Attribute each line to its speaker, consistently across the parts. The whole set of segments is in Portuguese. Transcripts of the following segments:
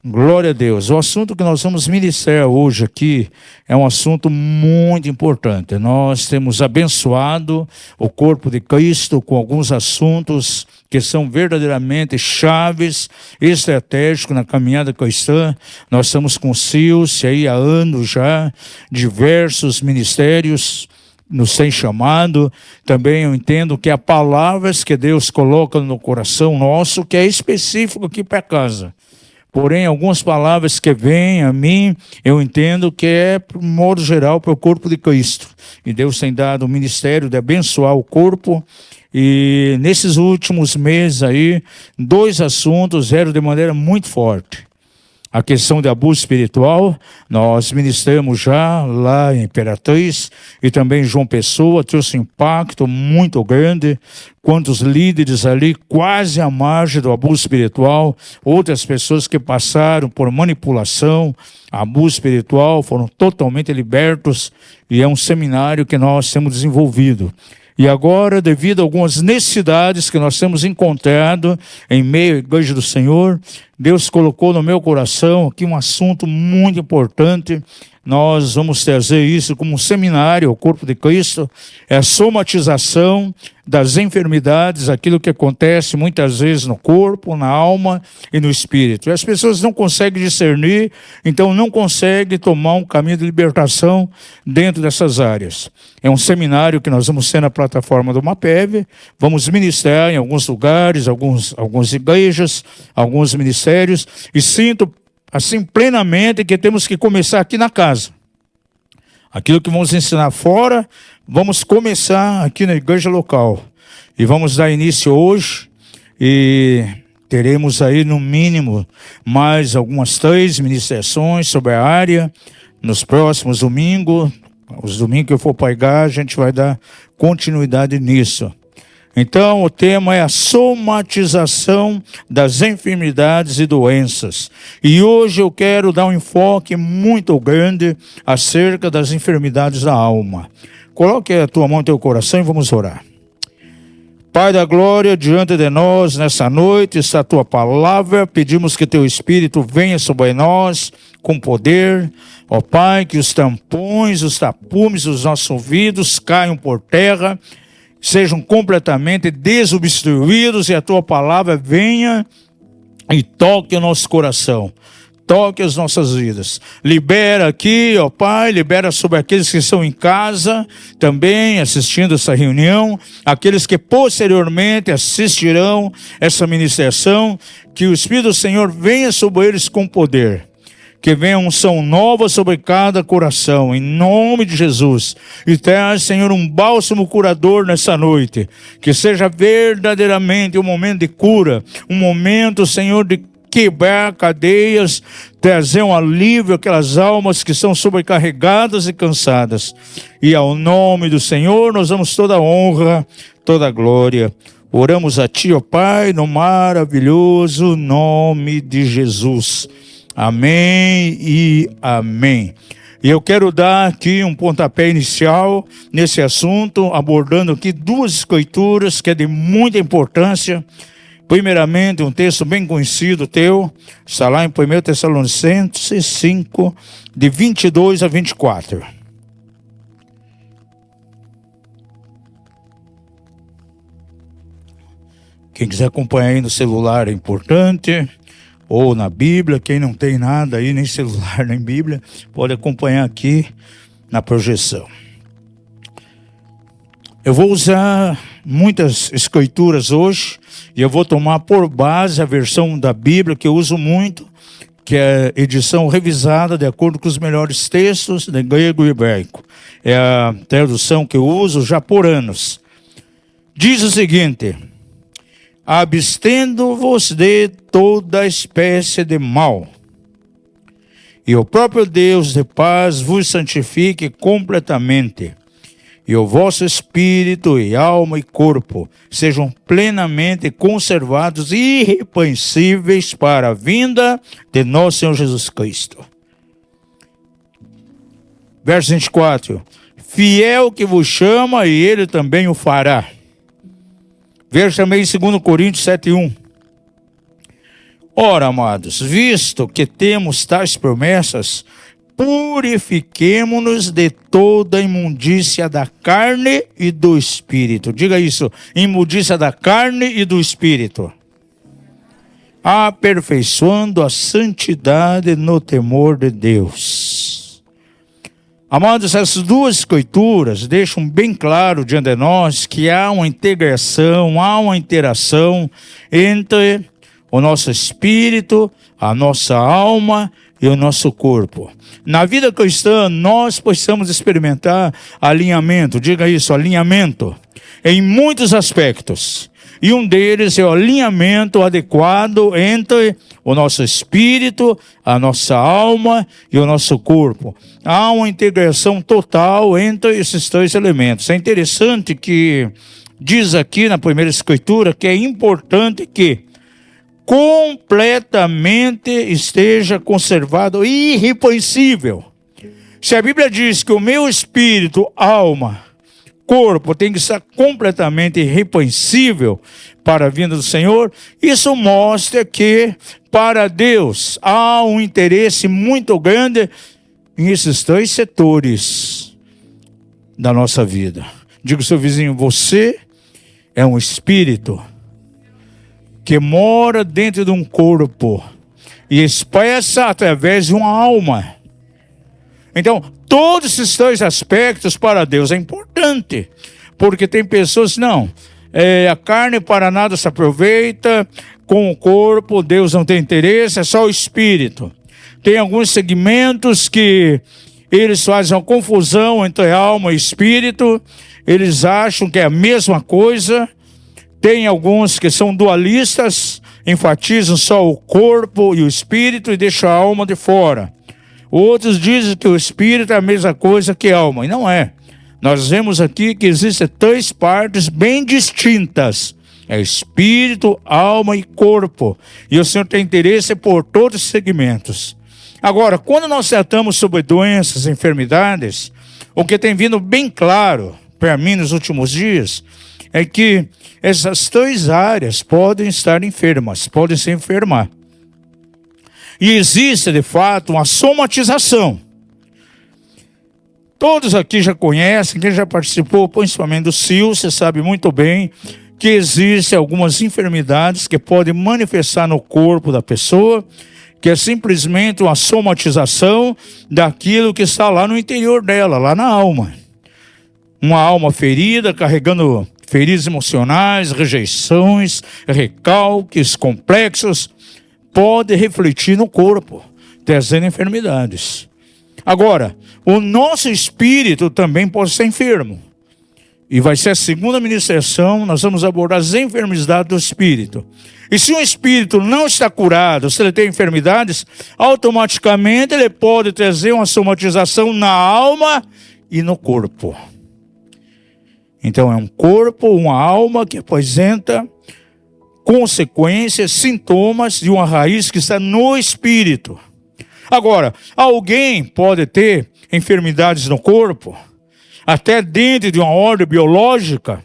Speaker 1: Glória a Deus. O assunto que nós vamos ministrar hoje aqui é um assunto muito importante. Nós temos abençoado o corpo de Cristo com alguns assuntos que são verdadeiramente chaves, estratégicos na caminhada cristã. Nós estamos com o Silce aí há anos já, diversos ministérios nos tem chamado. Também eu entendo que há palavras que Deus coloca no coração nosso que é específico aqui para casa. Porém, algumas palavras que vêm a mim, eu entendo que é, de modo geral, para o corpo de Cristo. E Deus tem dado o ministério de abençoar o corpo. E nesses últimos meses aí, 2 assuntos eram de maneira muito forte. A questão de abuso espiritual, nós ministramos já lá em Imperatriz e também em João Pessoa, trouxe um impacto muito grande. Quantos líderes ali quase à margem do abuso espiritual, outras pessoas que passaram por manipulação, abuso espiritual, foram totalmente libertos, e é um seminário que nós temos desenvolvido. E agora, devido a algumas necessidades que nós temos encontrado em meio à Igreja do Senhor, Deus colocou no meu coração aqui um assunto muito importante. Nós vamos trazer isso como um seminário ao corpo de Cristo. É a somatização das enfermidades, aquilo que acontece muitas vezes no corpo, na alma e no espírito. E as pessoas não conseguem discernir, então não conseguem tomar um caminho de libertação dentro dessas áreas. É um seminário que nós vamos ter na plataforma do MAPEV, vamos ministrar em alguns lugares, algumas igrejas, alguns ministérios, e sinto assim plenamente que temos que começar aqui na casa. Aquilo que vamos ensinar fora, vamos começar aqui na igreja local. E vamos dar início hoje, e teremos aí no mínimo mais algumas 3 ministrações sobre a área. Nos próximos domingos, os domingos que eu for pregar, a gente vai dar continuidade nisso. Então, o tema é a somatização das enfermidades e doenças. E hoje eu quero dar um enfoque muito grande acerca das enfermidades da alma. Coloque a tua mão no teu coração e vamos orar. Pai da glória, diante de nós, nessa noite, está a tua palavra. Pedimos que teu Espírito venha sobre nós com poder. Ó Pai, que os tampões, os tapumes dos nossos ouvidos caiam por terra, sejam completamente desobstruídos, e a tua palavra venha e toque o nosso coração, toque as nossas vidas. Libera aqui, ó Pai, libera sobre aqueles que estão em casa, também assistindo essa reunião, aqueles que posteriormente assistirão essa ministração, que o Espírito do Senhor venha sobre eles com poder. Que venha unção nova sobre cada coração, em nome de Jesus. E traz, Senhor, um bálsamo curador nessa noite. Que seja verdadeiramente um momento de cura, um momento, Senhor, de quebrar cadeias, trazer um alívio àquelas almas que são sobrecarregadas e cansadas. E ao nome do Senhor nós damos toda a honra, toda a glória. Oramos a Ti, ó Pai, no maravilhoso nome de Jesus. Amém e amém. E eu quero dar aqui um pontapé inicial nesse assunto, abordando aqui 2 escrituras que é de muita importância. Primeiramente, um texto bem conhecido teu, está lá em 1 Tessalonicenses 5, de 22 a 24. Quem quiser acompanhar aí no celular é importante, ou na Bíblia. Quem não tem nada aí, nem celular, nem Bíblia, pode acompanhar aqui na projeção. Eu vou usar muitas escrituras hoje, e eu vou tomar por base a versão da Bíblia que eu uso muito, que é a edição revisada de acordo com os melhores textos de grego e hebraico. É a tradução que eu uso já por anos. Diz o seguinte: abstendo-vos de toda espécie de mal, e o próprio Deus de paz vos santifique completamente, e o vosso espírito e alma e corpo sejam plenamente conservados e irrepreensíveis para a vinda de nosso Senhor Jesus Cristo. Verso 24: fiel que vos chama, e ele também o fará. Veja também em 2 Coríntios 7:1. Ora, amados, visto que temos tais promessas, purifiquemo-nos de toda imundícia da carne e do espírito. Diga isso, imundícia da carne e do espírito. Aperfeiçoando a santidade no temor de Deus. Amados, essas duas escrituras deixam bem claro diante de nós que há uma integração, há uma interação entre o nosso espírito, a nossa alma e o nosso corpo. Na vida cristã, nós possamos experimentar alinhamento, diga isso, alinhamento, em muitos aspectos. E um deles é o alinhamento adequado entre o nosso espírito, a nossa alma e o nosso corpo. Há uma integração total entre esses três elementos. É interessante que diz aqui na primeira escritura que é importante que completamente esteja conservado, irrepreensível. Se a Bíblia diz que o meu espírito, alma, corpo tem que estar completamente irrepreensível para a vinda do Senhor, isso mostra que para Deus há um interesse muito grande nesses três setores da nossa vida. Diga ao seu vizinho, você é um espírito que mora dentro de um corpo e expressa através de uma alma. Então, todos esses três aspectos para Deus é importante, porque tem pessoas que não, a carne para nada se aproveita, com o corpo Deus não tem interesse, é só o espírito. Tem alguns segmentos que eles fazem uma confusão entre alma e espírito, eles acham que é a mesma coisa. Tem alguns que são dualistas, enfatizam só o corpo e o espírito e deixam a alma de fora. Outros dizem que o espírito é a mesma coisa que a alma, e não é. Nós vemos aqui que existem três partes bem distintas. É espírito, alma e corpo. E o Senhor tem interesse por todos os segmentos. Agora, quando nós tratamos sobre doenças, enfermidades, o que tem vindo bem claro para mim nos últimos dias é que essas três áreas podem estar enfermas, podem se enfermar. E existe, de fato, uma somatização. Todos aqui já conhecem, quem já participou, principalmente do CIL, você sabe muito bem que existem algumas enfermidades que podem manifestar no corpo da pessoa, que é simplesmente uma somatização daquilo que está lá no interior dela, lá na alma. Uma alma ferida, carregando feridas emocionais, rejeições, recalques, complexos, pode refletir no corpo, trazendo enfermidades. Agora, o nosso espírito também pode ser enfermo. E vai ser a segunda ministração, nós vamos abordar as enfermidades do espírito. E se o espírito não está curado, se ele tem enfermidades, automaticamente ele pode trazer uma somatização na alma e no corpo. Então é um corpo, uma alma que apresenta consequências, sintomas de uma raiz que está no espírito. Agora, alguém pode ter enfermidades no corpo, até dentro de uma ordem biológica,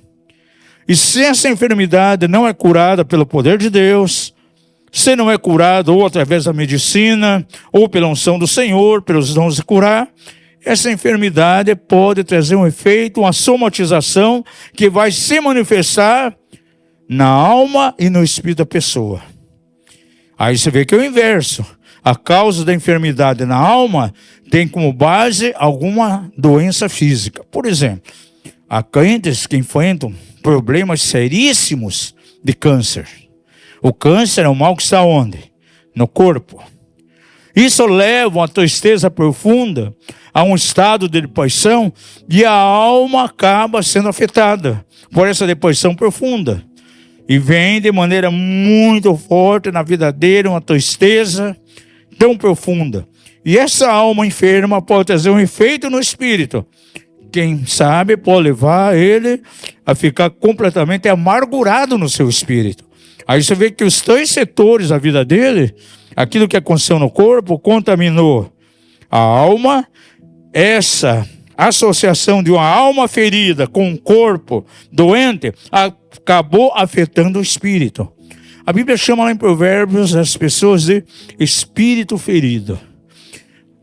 Speaker 1: e se essa enfermidade não é curada pelo poder de Deus, se não é curado ou através da medicina, ou pela unção do Senhor, pelos dons de curar, essa enfermidade pode trazer um efeito, uma somatização que vai se manifestar na alma e no espírito da pessoa. Aí você vê que é o inverso. A causa da enfermidade na alma tem como base alguma doença física. Por exemplo, há crentes que enfrentam problemas seríssimos de câncer. O câncer é um mal que está onde? No corpo. Isso leva a uma tristeza profunda, a um estado de depressão, e a alma acaba sendo afetada por essa depressão profunda. E vem de maneira muito forte na vida dele uma tristeza tão profunda. E essa alma enferma pode trazer um efeito no espírito. Quem sabe pode levar ele a ficar completamente amargurado no seu espírito. Aí você vê que os três setores da vida dele, aquilo que aconteceu no corpo, contaminou a alma. Essa associação de uma alma ferida com um corpo doente acabou afetando o espírito. A Bíblia chama lá em Provérbios as pessoas de espírito ferido.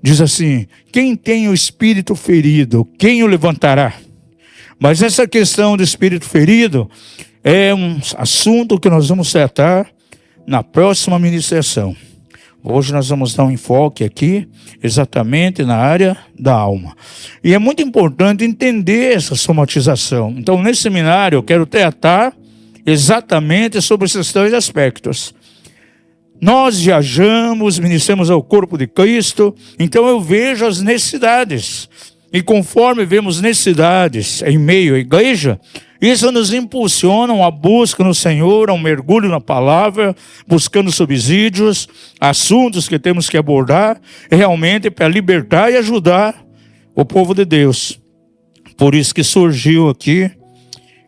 Speaker 1: Diz assim: quem tem o espírito ferido, quem o levantará? Mas essa questão do espírito ferido é um assunto que nós vamos tratar na próxima ministração. Hoje nós vamos dar um enfoque aqui exatamente na área da alma. E é muito importante entender essa somatização. Então, nesse seminário, eu quero tratar exatamente sobre esses três aspectos. Nós viajamos, ministramos ao corpo de Cristo, então eu vejo as necessidades. E conforme vemos necessidades em meio à igreja, isso nos impulsiona a busca no Senhor, a um mergulho na palavra, buscando subsídios, assuntos que temos que abordar, realmente para libertar e ajudar o povo de Deus. Por isso que surgiu aqui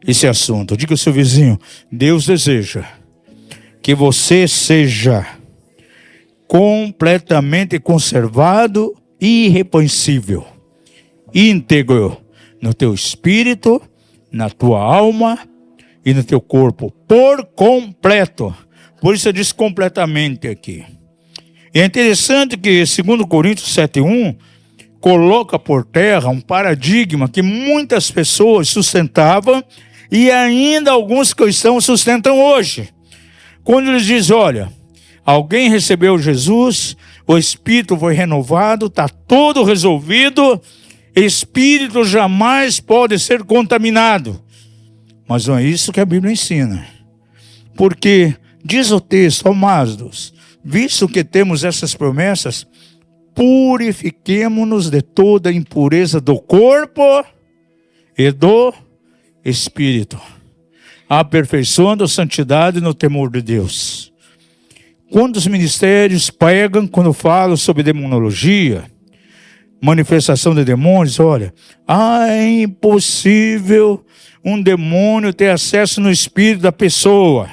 Speaker 1: esse assunto. Diga ao seu vizinho: Deus deseja que você seja completamente conservado e irrepreensível, íntegro no teu espírito, na tua alma e no teu corpo, por completo. Por isso eu disse completamente aqui. E é interessante que 2 Coríntios 7:1 coloca por terra um paradigma que muitas pessoas sustentavam e ainda alguns cristãos sustentam hoje. Quando eles dizem: olha, alguém recebeu Jesus, o Espírito foi renovado, está tudo resolvido, Espírito jamais pode ser contaminado. Mas não é isso que a Bíblia ensina. Porque diz o texto: amados, visto que temos essas promessas, purifiquemo-nos de toda a impureza do corpo e do espírito, aperfeiçoando a santidade no temor de Deus. Quando os ministérios pregam, quando falam sobre demonologia, manifestação de demônios, olha, é impossível um demônio ter acesso no espírito da pessoa.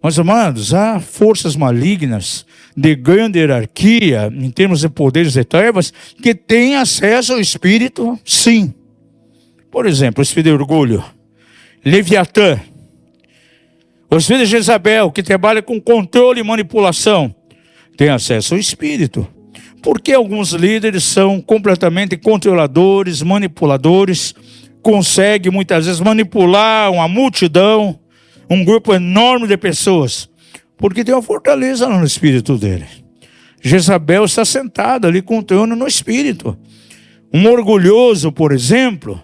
Speaker 1: Mas, amados, há forças malignas de grande hierarquia, em termos de poderes de trevas, que têm acesso ao espírito, sim. Por exemplo, o espírito de orgulho, Leviatã, o espírito de Jezabel, que trabalha com controle e manipulação, tem acesso ao espírito. Porque alguns líderes são completamente controladores, manipuladores, conseguem muitas vezes manipular uma multidão, um grupo enorme de pessoas, porque tem uma fortaleza no espírito dele. Jezabel está sentada ali com o trono no espírito. Um orgulhoso, por exemplo,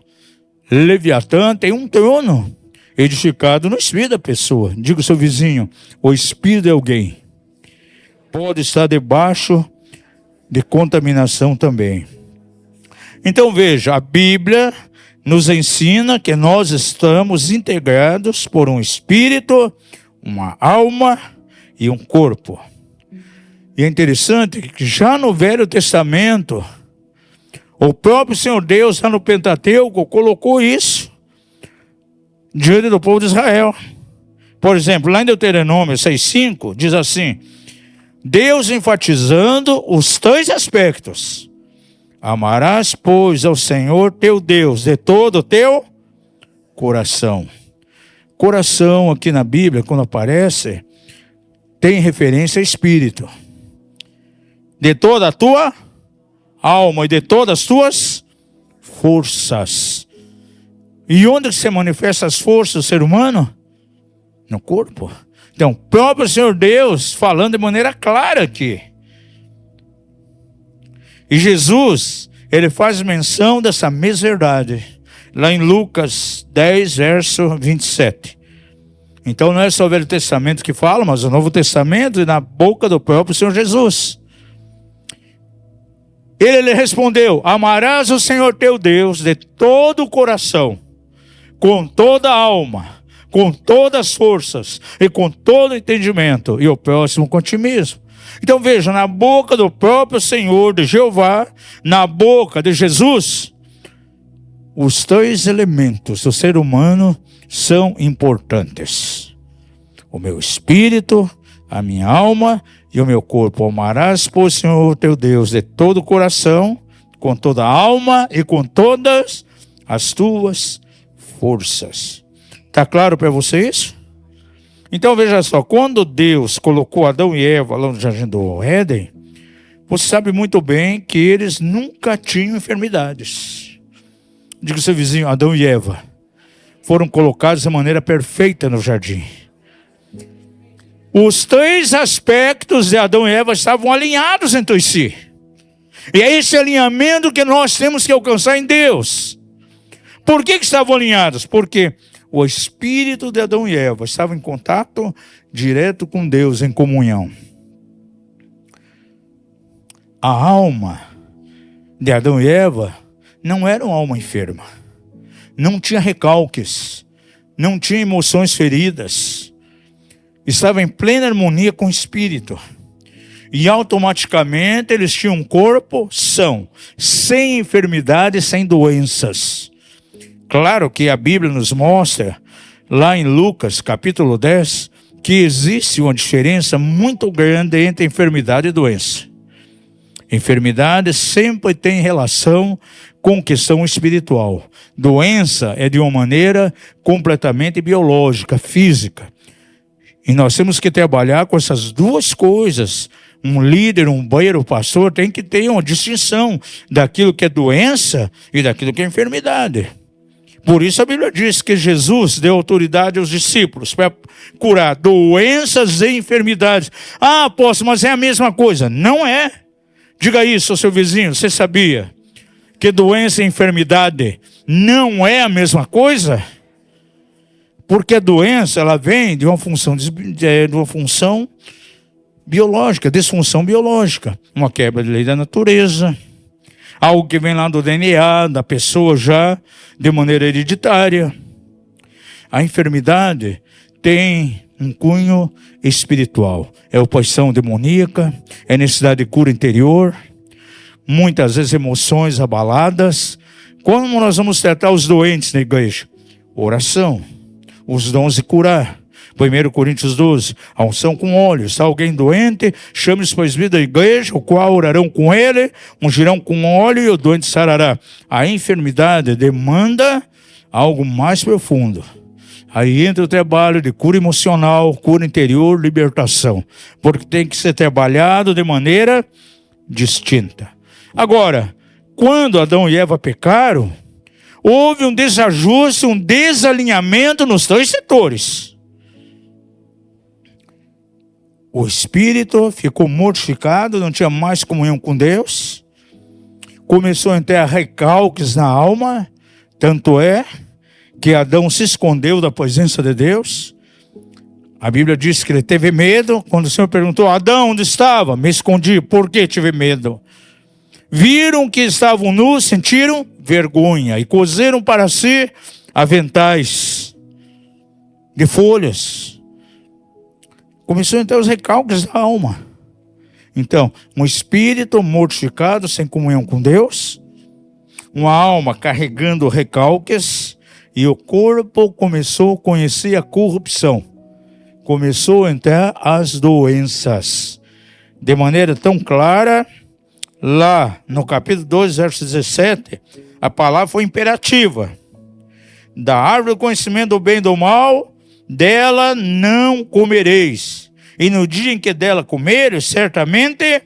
Speaker 1: Leviatã, tem um trono edificado no espírito da pessoa. Diga ao seu vizinho: o espírito de alguém pode estar debaixo de contaminação também. Então veja, a Bíblia nos ensina que nós estamos integrados por um espírito, uma alma e um corpo. E é interessante que já no Velho Testamento, o próprio Senhor Deus, lá no Pentateuco, colocou isso diante do povo de Israel. Por exemplo, lá em Deuteronômio 6:5, diz assim: Deus enfatizando os três aspectos. Amarás, pois, ao Senhor teu Deus de todo o teu coração. Coração aqui na Bíblia, quando aparece, tem referência a espírito. De toda a tua alma e de todas as tuas forças. E onde se manifestam as forças do ser humano? No corpo. Então, o próprio Senhor Deus falando de maneira clara aqui. E Jesus, ele faz menção dessa mesma verdade, lá em Lucas 10, verso 27. Então não é só o Velho Testamento que fala, mas o Novo Testamento e na boca do próprio Senhor Jesus. Ele respondeu: amarás o Senhor teu Deus de todo o coração, com toda a alma, com todas as forças e com todo o entendimento, e o próximo com ti mesmo. Então veja, na boca do próprio Senhor, de Jeová, na boca de Jesus, os três elementos do ser humano são importantes. O meu espírito, a minha alma e o meu corpo. Amarás, pois, Senhor teu Deus, de todo o coração, com toda a alma e com todas as tuas forças. Está claro para você isso? Então veja só, quando Deus colocou Adão e Eva lá no Jardim do Éden, você sabe muito bem que eles nunca tinham enfermidades. Diga ao seu vizinho, Adão e Eva foram colocados de maneira perfeita no jardim. Os 3 aspectos de Adão e Eva estavam alinhados entre si. E é esse alinhamento que nós temos que alcançar em Deus. Por que estavam alinhados? Porque o espírito de Adão e Eva estava em contato direto com Deus, em comunhão. A alma de Adão e Eva não era uma alma enferma. Não tinha recalques, não tinha emoções feridas. Estava em plena harmonia com o espírito. E automaticamente eles tinham um corpo são, sem enfermidades, sem doenças. Claro que a Bíblia nos mostra, lá em Lucas capítulo 10, que existe uma diferença muito grande entre enfermidade e doença. Enfermidade sempre tem relação com questão espiritual. Doença é de uma maneira completamente biológica, física. E nós temos que trabalhar com essas duas coisas. Um líder, um banheiro, pastor tem que ter uma distinção daquilo que é doença e daquilo que é enfermidade. Por isso a Bíblia diz que Jesus deu autoridade aos discípulos para curar doenças e enfermidades. Ah, apóstolo, mas é a mesma coisa. Não é. Diga isso ao seu vizinho, você sabia que doença e enfermidade não é a mesma coisa? Porque a doença, ela vem de uma função biológica, disfunção biológica. Uma quebra de lei da natureza, algo que vem lá do DNA da pessoa já de maneira hereditária. A enfermidade tem um cunho espiritual. É oposição demoníaca, é necessidade de cura interior, muitas vezes emoções abaladas. Como nós vamos tratar os doentes na igreja? Oração, os dons de curar. 1 Coríntios 12, a unção com óleo. Está alguém doente, chame os presbíteros da igreja, o qual orarão com ele, ungirão com óleo e o doente sarará. A enfermidade demanda algo mais profundo. Aí entra o trabalho de cura emocional, cura interior, libertação. Porque tem que ser trabalhado de maneira distinta. Agora, quando Adão e Eva pecaram, houve um desajuste, um desalinhamento nos 3 setores. O espírito ficou mortificado, não tinha mais comunhão com Deus. Começou a entrar recalques na alma. Tanto é que Adão se escondeu da presença de Deus. A Bíblia diz que ele teve medo. Quando o Senhor perguntou, Adão, onde estava? Me escondi. Por que tive medo? Viram que estavam nus, sentiram vergonha e cozeram para si aventais de folhas. Começou a entrar os recalques da alma. Então, um espírito mortificado, sem comunhão com Deus, uma alma carregando recalques, e o corpo começou a conhecer a corrupção. Começou a entrar as doenças. De maneira tão clara, lá no capítulo 2, verso 17, a palavra foi imperativa. Da árvore do conhecimento do bem e do mal, dela não comereis. E no dia em que dela comeres, certamente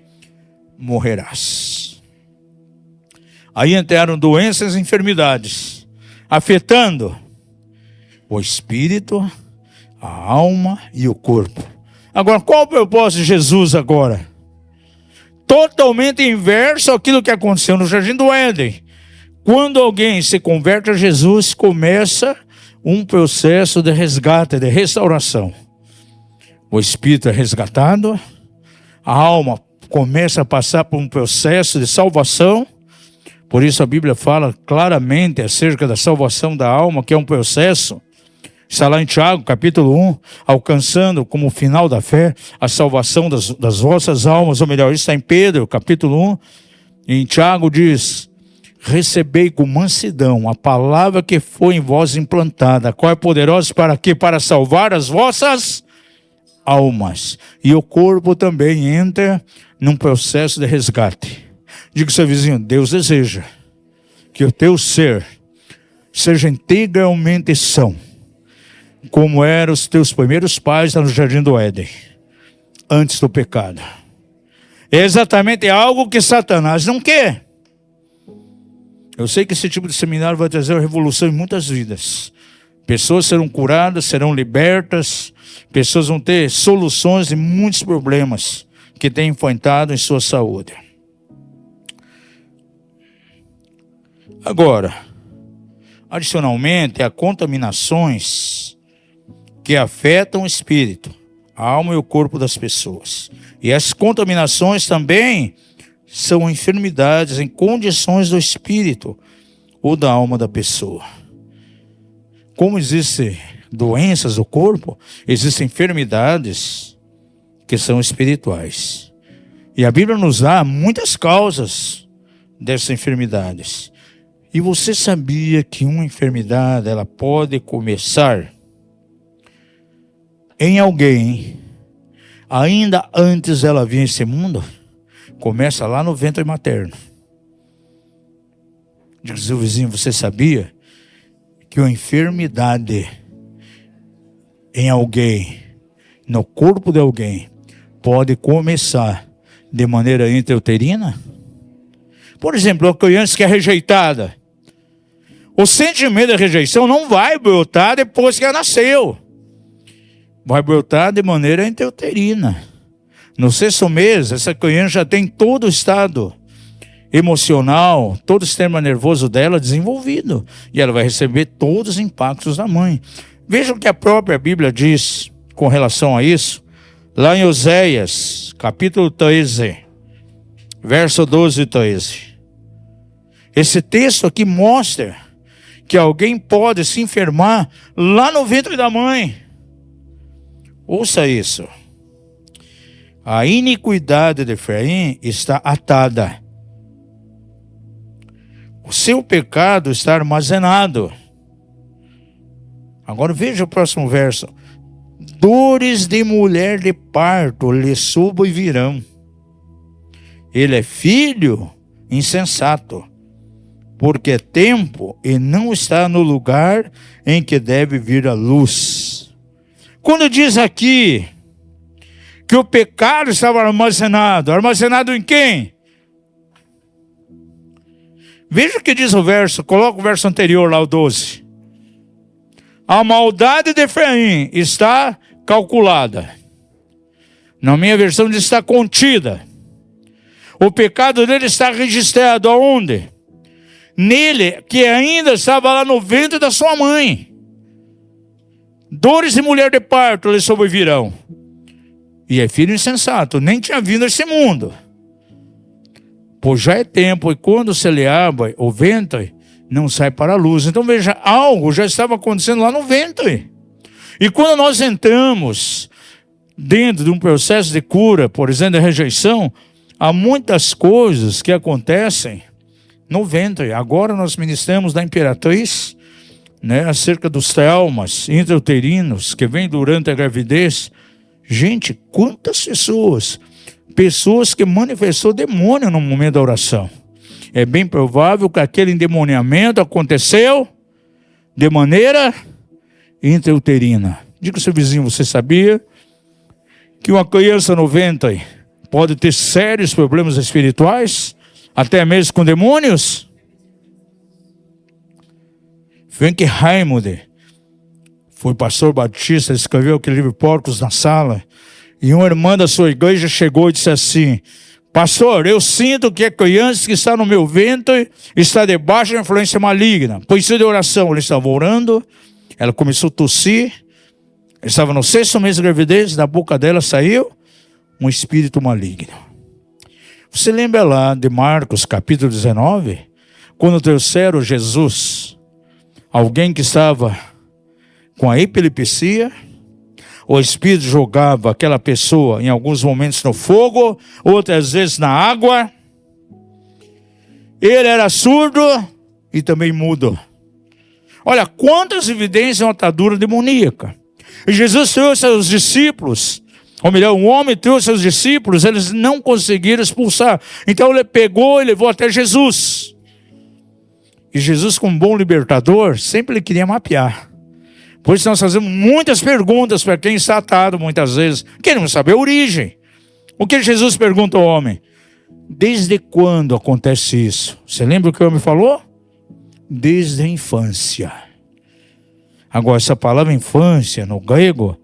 Speaker 1: morrerás. Aí entraram doenças e enfermidades, afetando o espírito, a alma e o corpo. Agora, qual o propósito de Jesus agora? Totalmente inverso àquilo que aconteceu no Jardim do Éden. Quando alguém se converte a Jesus, começa um processo de resgate, de restauração. O espírito é resgatado, a alma começa a passar por um processo de salvação. Por isso a Bíblia fala claramente acerca da salvação da alma, que é um processo. Está lá em Tiago, capítulo 1, alcançando como final da fé a salvação das vossas almas. Ou melhor, isso está em Pedro, capítulo 1. E em Tiago diz, recebei com mansidão a palavra que foi em vós implantada, a qual é poderosa para quê? Para salvar as vossas almas. E o corpo também entra num processo de resgate. Diga ao seu vizinho, Deus deseja que o teu ser seja integralmente são, como eram os teus primeiros pais lá no Jardim do Éden, antes do pecado. É exatamente algo que Satanás não quer. Eu sei que esse tipo de seminário vai trazer uma revolução em muitas vidas. Pessoas serão curadas, serão libertas, pessoas vão ter soluções de muitos problemas que têm enfrentado em sua saúde. Agora, adicionalmente, há contaminações que afetam o espírito, a alma e o corpo das pessoas. E essas contaminações também são enfermidades em condições do espírito ou da alma da pessoa. Como existem doenças do corpo, existem enfermidades que são espirituais. E a Bíblia nos dá muitas causas dessas enfermidades. E você sabia que uma enfermidade ela pode começar em alguém ainda antes dela vir a esse mundo? Começa lá no ventre materno. Diz o vizinho, você sabia que uma enfermidade em alguém, no corpo de alguém, pode começar de maneira intrauterina? Por exemplo, uma criança que é rejeitada. O sentimento da rejeição não vai brotar depois que ela nasceu. Vai brotar de maneira intrauterina. No sexto mês, essa criança já tem todo o estado emocional, todo o sistema nervoso dela desenvolvido. E ela vai receber todos os impactos da mãe. Veja o que a própria Bíblia diz com relação a isso. Lá em Oséias, capítulo 13, verso 12 e 13. Esse texto aqui mostra que alguém pode se enfermar lá no ventre da mãe. Ouça isso. A iniquidade de Efraim está atada. O seu pecado está armazenado. Agora veja o próximo verso. Dores de mulher de parto lhe sobrevirão. Ele é filho insensato, porque é tempo e não está no lugar em que deve vir a luz. Quando diz aqui que o pecado estava armazenado, armazenado em quem? Veja o que diz o verso, coloca o verso anterior lá, o 12. A maldade de Efraim está calculada. Na minha versão diz está contida. O pecado dele está registrado aonde? Nele, que ainda estava lá no ventre da sua mãe. Dores de mulher de parto lhe sobrevirão. E é filho insensato, nem tinha vindo a esse mundo. Pois já é tempo, e quando se lhe abre o ventre, não sai para a luz. Então veja, algo já estava acontecendo lá no ventre. E quando nós entramos dentro de um processo de cura, por exemplo, de rejeição, há muitas coisas que acontecem no ventre. Agora nós ministramos da Imperatriz, acerca dos traumas intrauterinos que vêm durante a gravidez. Gente, quantas pessoas que manifestou demônio no momento da oração. É bem provável que aquele endemoniamento aconteceu de maneira intrauterina. Diga ao seu vizinho, você sabia que uma criança no ventre pode ter sérios problemas espirituais, até mesmo com demônios? Frank Raymond foi pastor batista, escreveu aquele livro Porcos na Sala, e uma irmã da sua igreja chegou e disse assim: pastor, eu sinto que a criança que está no meu ventre está debaixo da influência maligna. Precisa de oração. Ele estava orando, ela começou a tossir, estava no 6º mês de gravidez, da boca dela saiu um espírito maligno. Você lembra lá de Marcos capítulo 19? Quando trouxeram Jesus, alguém que estava com a epilepsia, o Espírito jogava aquela pessoa em alguns momentos no fogo, outras vezes na água. Ele era surdo e também mudo. Olha quantas evidências de uma atadura demoníaca. E Jesus trouxe aos discípulos, ou melhor, um homem trouxe aos discípulos, eles não conseguiram expulsar. Então ele pegou e levou até Jesus. E Jesus, como bom libertador, sempre ele queria mapear. Por isso nós fazemos muitas perguntas para quem está atado muitas vezes. Queremos saber a origem. O que Jesus pergunta ao homem? Desde quando acontece isso? Você lembra o que o homem falou? Desde a infância. Agora, essa palavra infância, no grego,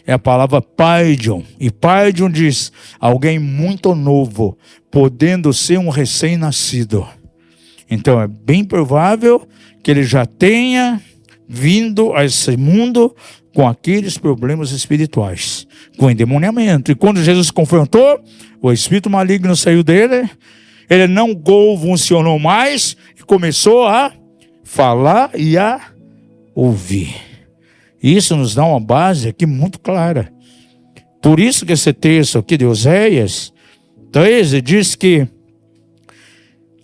Speaker 1: é a palavra paidion. E paidion diz, alguém muito novo, podendo ser um recém-nascido. Então, é bem provável que ele já tenha vindo a esse mundo com aqueles problemas espirituais, com endemoniamento. E quando Jesus confrontou, o espírito maligno saiu dele, ele não funcionou mais e começou a falar e a ouvir. Isso nos dá uma base aqui muito clara. Por isso que esse texto aqui de Oséias 13 diz que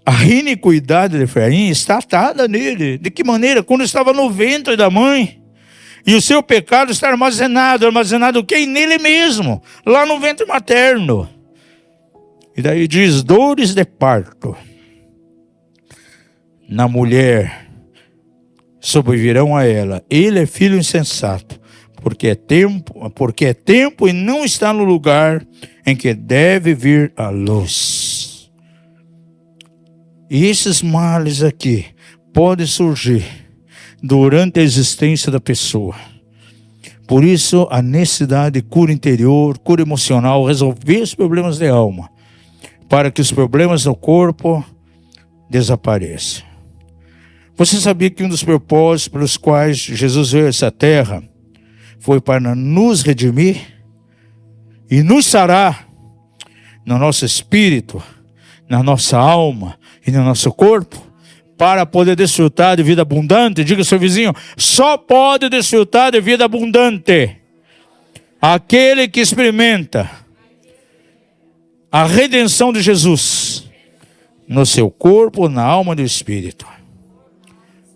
Speaker 1: a iniquidade de Efraim está atada nele. De que maneira? Quando estava no ventre da mãe. E o seu pecado está armazenado. Armazenado o quê? Nele mesmo. Lá no ventre materno. E daí diz, dores de parto. Na mulher sobrevirão a ela. Ele é filho insensato. Porque é tempo e não está no lugar em que deve vir a luz. E esses males aqui podem surgir durante a existência da pessoa. Por isso, a necessidade de cura interior, cura emocional, resolver os problemas de alma, para que os problemas do corpo desapareçam. Você sabia que um dos propósitos pelos quais Jesus veio a essa terra foi para nos redimir e nos sarar no nosso espírito, na nossa alma e no nosso corpo, para poder desfrutar de vida abundante? Diga ao seu vizinho, só pode desfrutar de vida abundante aquele que experimenta a redenção de Jesus no seu corpo, na alma e no espírito.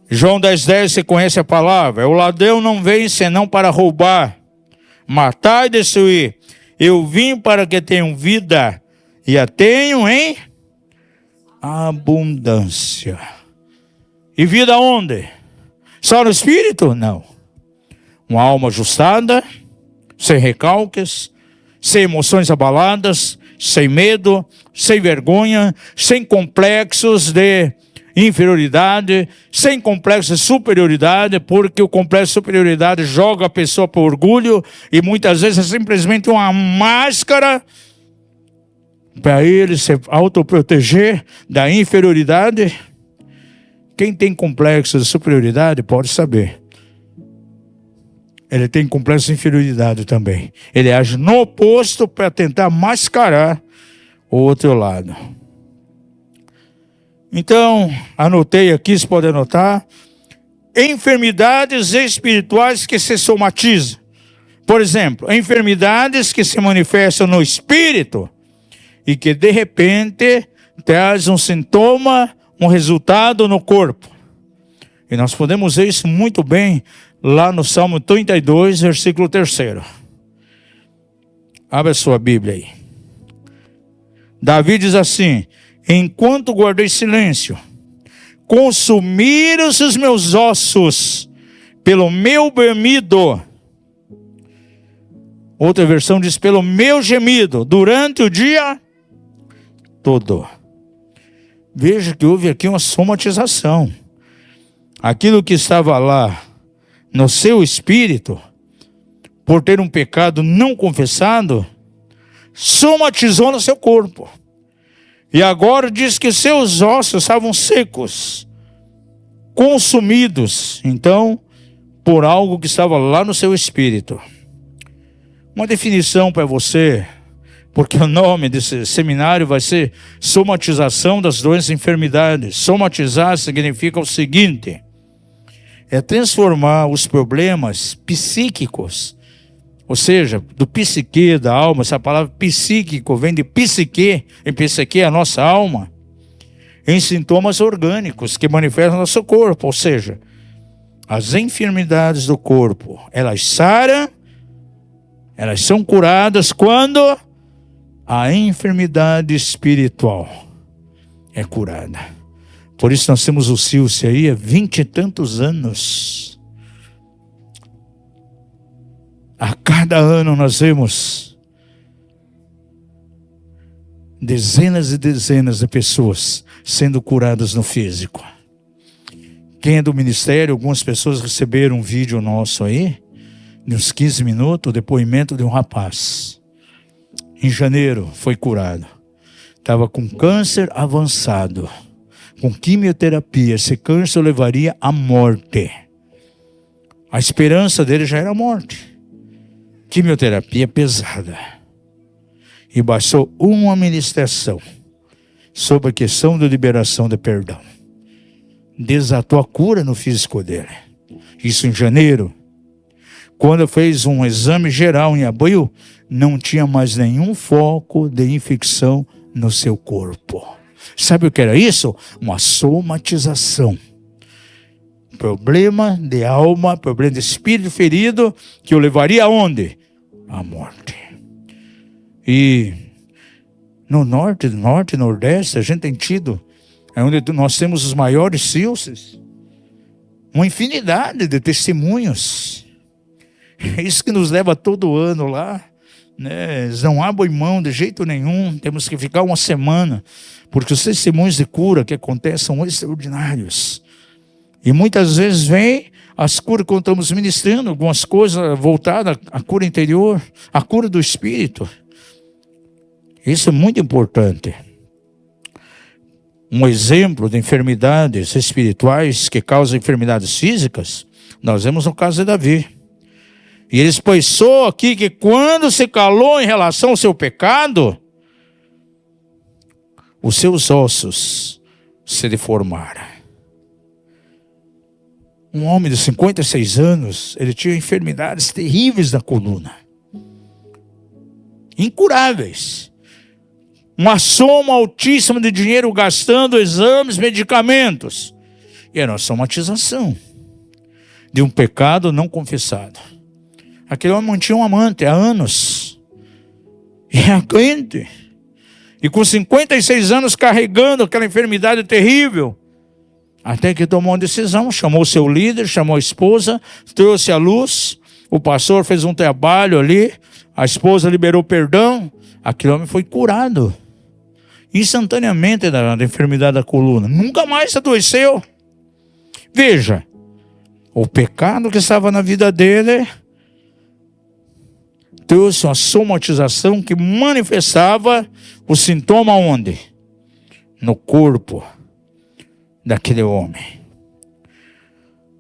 Speaker 1: João 10,10, você conhece a palavra. O ladrão não vem senão para roubar, matar e destruir. Eu vim para que tenham vida e a tenham em abundância. E vida onde? Só no espírito? Não. Uma alma ajustada, sem recalques, sem emoções abaladas, sem medo, sem vergonha, sem complexos de inferioridade, sem complexo de superioridade, porque o complexo de superioridade joga a pessoa para o orgulho e muitas vezes é simplesmente uma máscara para ele se autoproteger da inferioridade. Quem tem complexo de superioridade pode saber. Ele tem complexo de inferioridade também. Ele age no oposto para tentar mascarar o outro lado. Então, anotei aqui, você pode anotar. Enfermidades espirituais que se somatizam. Por exemplo, enfermidades que se manifestam no espírito e que de repente traz um sintoma, um resultado no corpo. E nós podemos ver isso muito bem lá no Salmo 32, versículo 3. Abra a sua Bíblia aí. Davi diz assim: enquanto guardei silêncio, consumiram-se os meus ossos pelo meu gemido. Outra versão diz pelo meu gemido durante o dia todo. Veja que houve aqui uma somatização. Aquilo que estava lá no seu espírito, por ter um pecado não confessado, somatizou no seu corpo. E agora diz que seus ossos estavam secos, consumidos, então, por algo que estava lá no seu espírito. Uma definição para você, porque o nome desse seminário vai ser somatização das doenças e enfermidades. Somatizar significa o seguinte: é transformar os problemas psíquicos, ou seja, do psique, da alma. Essa palavra psíquico vem de psique, e psique é a nossa alma, em sintomas orgânicos que manifestam no nosso corpo. Ou seja, as enfermidades do corpo, elas saram, elas são curadas quando a enfermidade espiritual é curada. Por isso nós temos o Silce aí há 20 e tantos anos. A cada ano nós vemos dezenas e dezenas de pessoas sendo curadas no físico. Quem é do ministério, algumas pessoas receberam um vídeo nosso aí, de uns 15 minutos, o depoimento de um rapaz. Em janeiro foi curado. Estava com câncer avançado, com quimioterapia. Esse câncer levaria à morte. A esperança dele já era a morte. Quimioterapia pesada. E bastou uma ministração sobre a questão da liberação de perdão. Desatou a cura no físico dele. Isso em janeiro. Quando fez um exame geral em abril, não tinha mais nenhum foco de infecção no seu corpo. Sabe o que era isso? Uma somatização. Problema de alma, problema de espírito ferido, que o levaria aonde? À morte. E no norte, nordeste, a gente tem tido, é onde nós temos os maiores CILCES, uma infinidade de testemunhos. É isso que nos leva todo ano lá, né? Eles não abrem mão de jeito nenhum, temos que ficar uma semana, porque os testemunhos de cura que acontecem são extraordinários. E muitas vezes vem as curas que estamos ministrando, algumas coisas voltadas à cura interior, à cura do espírito. Isso é muito importante. Um exemplo de enfermidades espirituais que causam enfermidades físicas, nós vemos no caso de Davi. E ele expressou aqui que quando se calou em relação ao seu pecado, os seus ossos se deformaram. Um homem de 56 anos, ele tinha enfermidades terríveis na coluna. Incuráveis. Uma soma altíssima de dinheiro gastando exames, medicamentos. E era uma somatização de um pecado não confessado. Aquele homem mantinha um amante há anos. E era crente. E com 56 anos carregando aquela enfermidade terrível. Até que tomou uma decisão, chamou seu líder, chamou a esposa, trouxe à luz. O pastor fez um trabalho ali. A esposa liberou perdão. Aquele homem foi curado. Instantaneamente da enfermidade da coluna. Nunca mais adoeceu. Veja. O pecado que estava na vida dele trouxe uma somatização que manifestava o sintoma onde? No corpo daquele homem.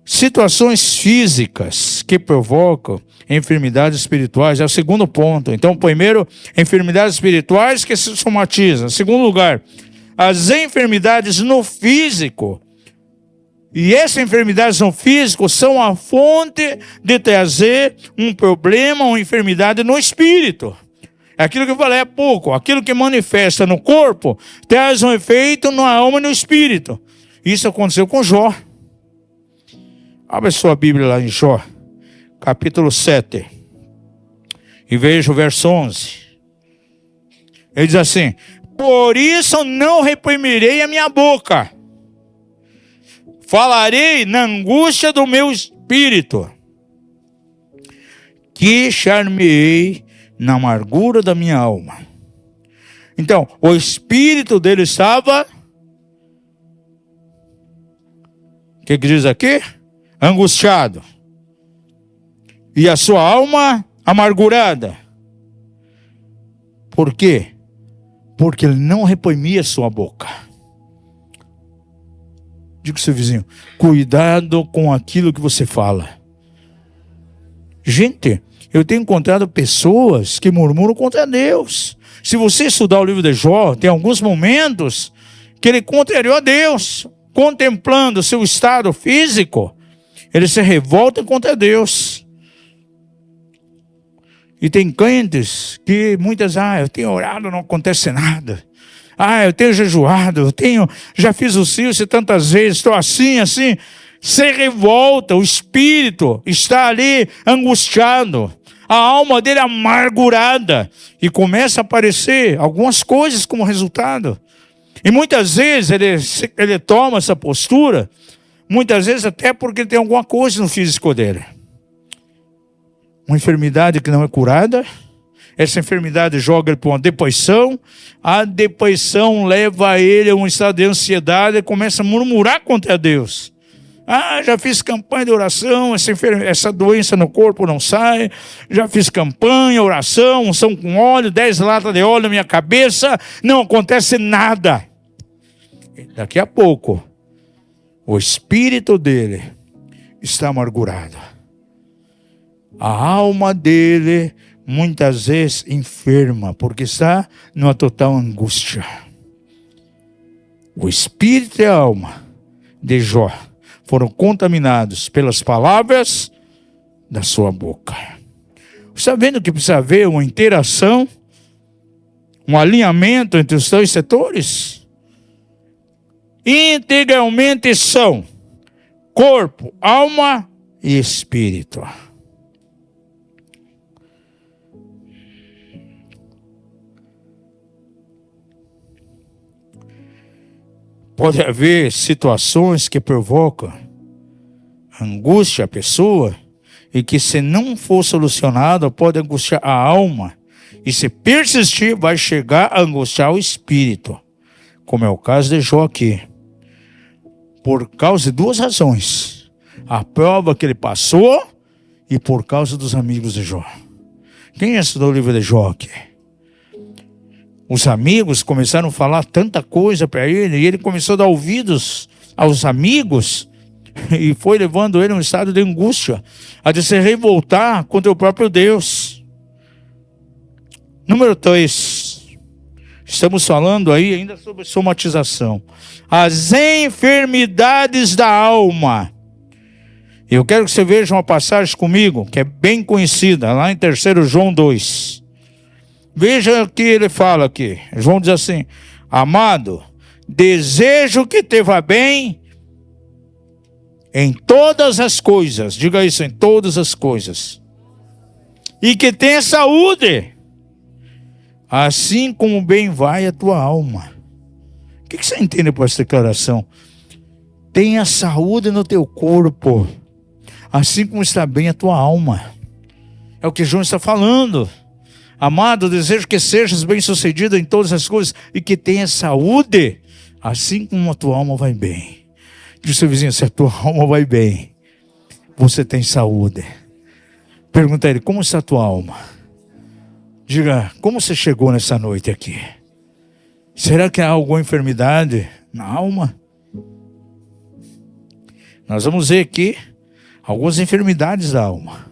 Speaker 1: Situações físicas que provocam enfermidades espirituais é o segundo ponto. Então, primeiro, enfermidades espirituais que se somatizam. Segundo lugar, as enfermidades no físico. E essas enfermidades no físico são a fonte de trazer um problema, uma enfermidade no espírito. É aquilo que eu falei há pouco. Aquilo que manifesta no corpo traz um efeito na alma e no espírito. Isso aconteceu com Jó. Abre sua Bíblia lá em Jó, capítulo 7. E veja o verso 11. Ele diz assim: por isso não reprimirei a minha boca. Falarei na angústia do meu espírito. Que charmeei na amargura da minha alma. Então, o espírito dele estava... O que diz aqui? Angustiado. E a sua alma amargurada. Por quê? Porque ele não reprimia sua boca. Diga ao seu vizinho, cuidado com aquilo que você fala. Gente, eu tenho encontrado pessoas que murmuram contra Deus. Se você estudar o livro de Jó, tem alguns momentos que ele contrariou a Deus. Contemplando o seu estado físico, ele se revolta contra Deus. E tem crentes que muitas, eu tenho orado, não acontece nada. Eu tenho jejuado, já fiz o Silce tantas vezes, estou assim. Se revolta, o espírito está ali angustiado, a alma dele amargurada, e começa a aparecer algumas coisas como resultado. E muitas vezes ele toma essa postura, muitas vezes até porque tem alguma coisa no físico dele. uma enfermidade que não é curada. Essa enfermidade joga ele para uma depressão. A depressão leva ele a um estado de ansiedade e começa a murmurar contra Deus. Já fiz campanha de oração, essa doença no corpo não sai. Já fiz campanha, oração, unção com óleo, 10 latas de óleo na minha cabeça. Não acontece nada. Daqui a pouco, o espírito dele está amargurado. A alma dele muitas vezes enferma, porque está numa total angústia. O espírito e a alma de Jó foram contaminados pelas palavras da sua boca. Está vendo que precisa haver uma interação, um alinhamento entre os dois setores? Integralmente são corpo, alma e espírito. Pode haver situações que provocam angústia à pessoa e que, se não for solucionado, pode angustiar a alma. E se persistir, vai chegar a angustiar o espírito, como é o caso de Jó aqui. Por causa de 2 razões: a prova que ele passou e por causa dos amigos de Jó. Quem já estudou o livro de Jó aqui? Os amigos começaram a falar tanta coisa para ele, e ele começou a dar ouvidos aos amigos, e foi levando ele a um estado de angústia, a de se revoltar contra o próprio Deus. Número 3. Estamos falando aí ainda sobre somatização. As enfermidades da alma. Eu quero que você veja uma passagem comigo, que é bem conhecida, lá em 3 João 2. Veja o que ele fala aqui. João diz assim: amado, desejo que te vá bem em todas as coisas. Diga isso, em todas as coisas. E que tenha saúde, assim como bem vai a tua alma. O que você entende por essa declaração? Tenha saúde no teu corpo, assim como está bem a tua alma. É o que João está falando. Amado, desejo que sejas bem-sucedido em todas as coisas e que tenha saúde, assim como a tua alma vai bem. Diz ao seu vizinho: se a tua alma vai bem, você tem saúde. Pergunta a ele: como está a tua alma? Diga: como você chegou nessa noite aqui? Será que há alguma enfermidade na alma? Nós vamos ver aqui algumas enfermidades da alma.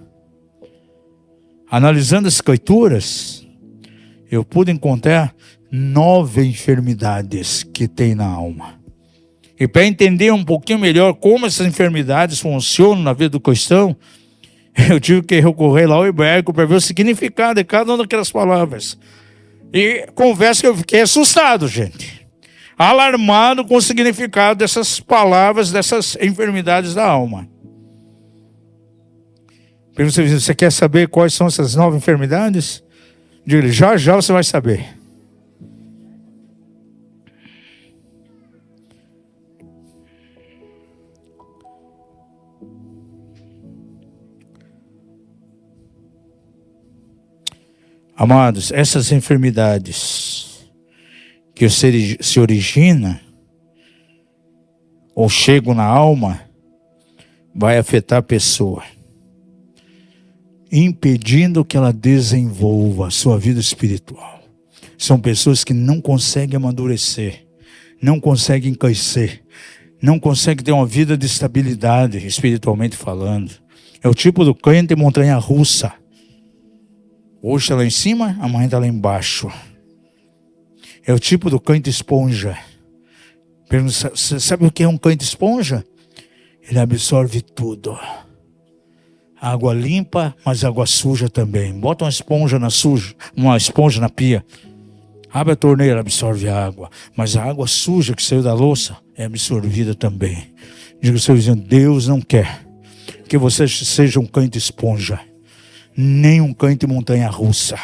Speaker 1: Analisando as escrituras, eu pude encontrar 9 enfermidades que tem na alma. E para entender um pouquinho melhor como essas enfermidades funcionam na vida do cristão, eu tive que recorrer lá ao hebraico para ver o significado de cada uma daquelas palavras. E confesso que eu fiquei assustado, gente. Alarmado com o significado dessas palavras, dessas enfermidades da alma. Pergunta: você quer saber quais são essas 9 enfermidades? Diga-lhe: já já você vai saber. Amados, essas enfermidades que se originam ou chegam na alma, vai afetar a pessoa, impedindo que ela desenvolva a sua vida espiritual. São pessoas que não conseguem amadurecer, não conseguem crescer, não conseguem ter uma vida de estabilidade, espiritualmente falando. É o tipo do crente montanha-russa. Hoje está lá em cima, amanhã está lá embaixo. É o tipo do crente esponja. Você sabe o que é um crente esponja? Ele absorve tudo. Água limpa, mas água suja também. Bota uma esponja na pia. Abre a torneira, absorve a água. Mas a água suja que saiu da louça é absorvida também. Diga ao seu vizinho: Deus não quer que você seja um crente esponja, nem um crente montanha-russa.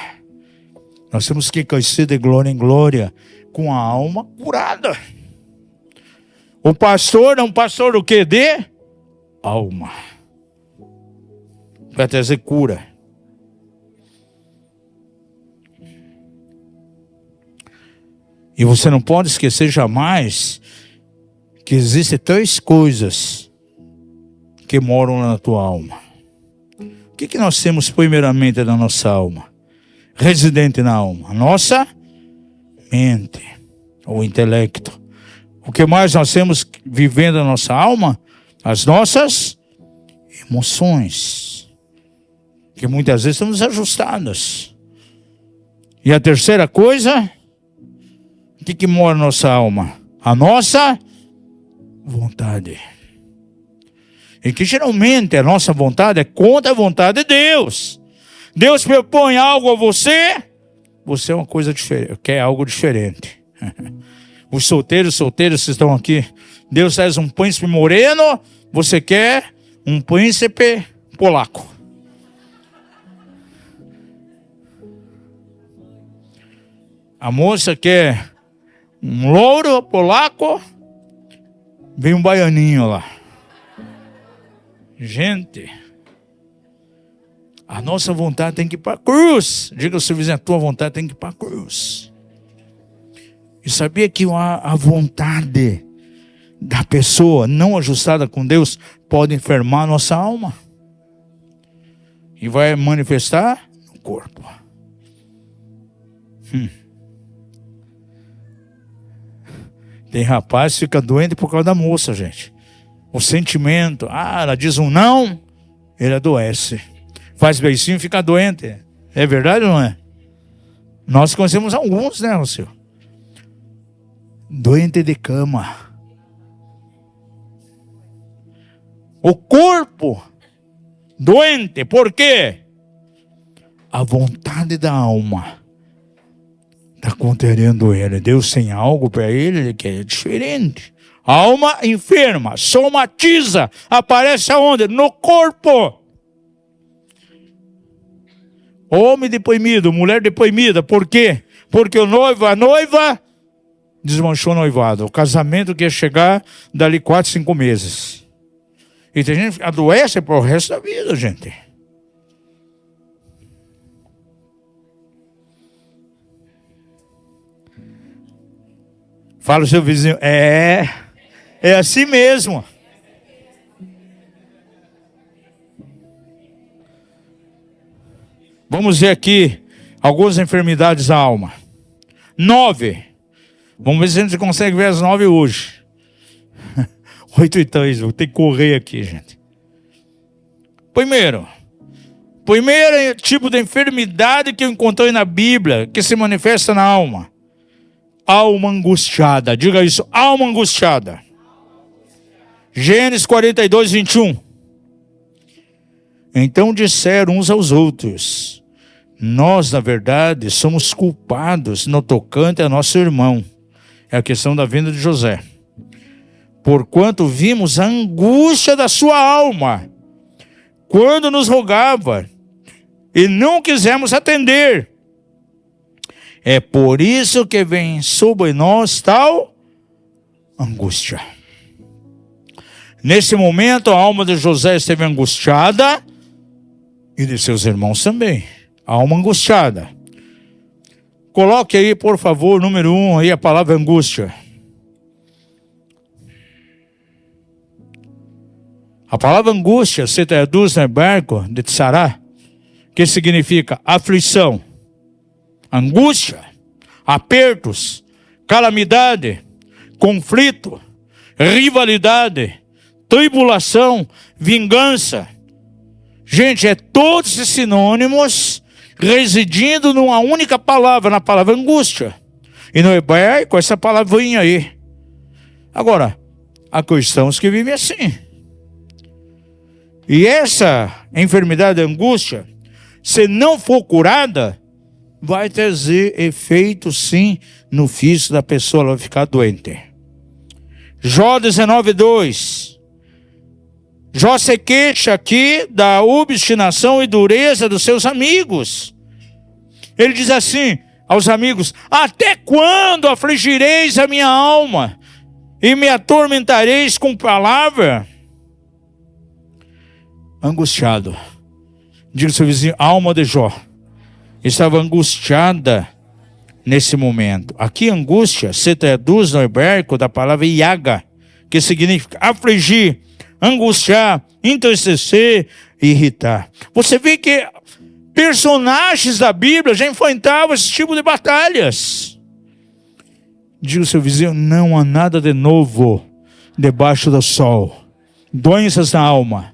Speaker 1: Nós temos que crescer de glória em glória, com a alma curada. O pastor é um pastor o quê? De alma. Vai trazer cura. E você não pode esquecer jamais que existem 3 coisas que moram na tua alma. O que nós temos primeiramente na nossa alma? Residente na alma. A nossa mente, o intelecto. O que mais nós temos vivendo na nossa alma? As nossas emoções, que muitas vezes estão desajustadas. E a terceira coisa, o que mora na nossa alma? A nossa vontade. E que geralmente a nossa vontade é contra a vontade de Deus. Deus propõe algo a você, você é uma coisa diferente, quer algo diferente. Os solteiros que estão aqui, Deus traz um príncipe moreno, você quer um príncipe polaco. A moça quer um louro polaco, vem um baianinho lá. Gente, a nossa vontade tem que ir para a cruz. Diga ao seu vizinho, a tua vontade tem que ir para a cruz. E sabia que a vontade da pessoa não ajustada com Deus pode enfermar a nossa alma? E vai manifestar no corpo. Tem rapaz que fica doente por causa da moça, gente. O sentimento, ela diz um não, ele adoece. Faz beicinho e fica doente. É verdade ou não é? Nós conhecemos alguns, né, Rocio? Doente de cama. O corpo doente, por quê? A vontade da alma está contendo ele. Deus tem algo para ele que é diferente. A alma enferma, somatiza, aparece aonde? No corpo. Homem deprimido, mulher deprimida, por quê? Porque a noiva desmanchou o noivado. O casamento que ia chegar dali 4, 5 meses. E tem gente que adoece para o resto da vida, gente. Fala o seu vizinho, é assim mesmo. Vamos ver aqui algumas enfermidades da alma. 9. Vamos ver se a gente consegue ver as 9 hoje. 8:03, vou ter que correr aqui, gente. Primeiro tipo de enfermidade que eu encontrei na Bíblia, que se manifesta na alma. Alma angustiada. Diga isso, alma angustiada. Gênesis 42, 21. Então disseram uns aos outros: nós, na verdade, somos culpados no tocante a nosso irmão. É a questão da vinda de José. Porquanto vimos a angústia da sua alma, quando nos rogava, e não quisemos atender. É por isso que vem sobre nós tal angústia. Nesse momento, a alma de José esteve angustiada, e de seus irmãos também. Alma angustiada. Coloque aí, por favor, número 1, aí a palavra angústia. A palavra angústia se traduz no hebraico de tsará, que significa aflição, angústia, apertos, calamidade, conflito, rivalidade, tribulação, vingança. Gente, é todos esses sinônimos residindo numa única palavra, na palavra angústia. E no hebraico, essa palavrinha aí. Agora, há cristãos que vivem assim. E essa enfermidade de angústia, se não for curada, vai trazer efeito sim no físico da pessoa, ela vai ficar doente. Jó 19:2. Jó se queixa aqui da obstinação e dureza dos seus amigos. Ele diz assim aos amigos: até quando afligireis a minha alma e me atormentareis com palavra? Angustiado. Diga ao seu vizinho, a alma de Jó estava angustiada nesse momento. Aqui angústia se traduz no hebraico da palavra iaga, que significa afligir, angustiar, entristecer e irritar. Você vê que personagens da Bíblia já enfrentavam esse tipo de batalhas. Diga ao seu vizinho: não há nada de novo debaixo do sol. Doenças na alma.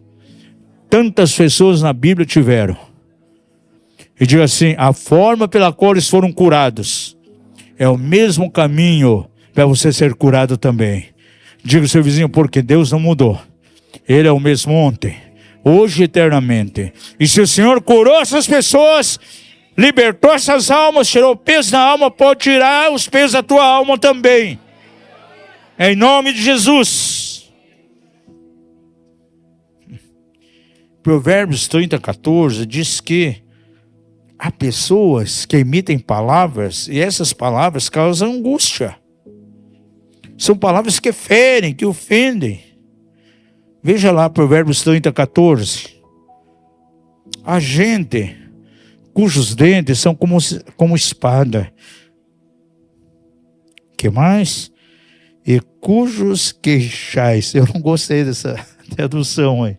Speaker 1: Tantas pessoas na Bíblia tiveram. E diga assim: a forma pela qual eles foram curados é o mesmo caminho para você ser curado também. Diga ao seu vizinho: porque Deus não mudou. Ele é o mesmo ontem, hoje e eternamente. E se o Senhor curou essas pessoas, libertou essas almas, tirou o peso da alma, pode tirar os pesos da tua alma também. Em nome de Jesus. Provérbios 30:14 diz que há pessoas que emitem palavras e essas palavras causam angústia. São palavras que ferem, que ofendem. Veja lá Provérbios 30:14. A gente cujos dentes são como espada. Que mais? E cujos queixais. Eu não gostei dessa tradução aí.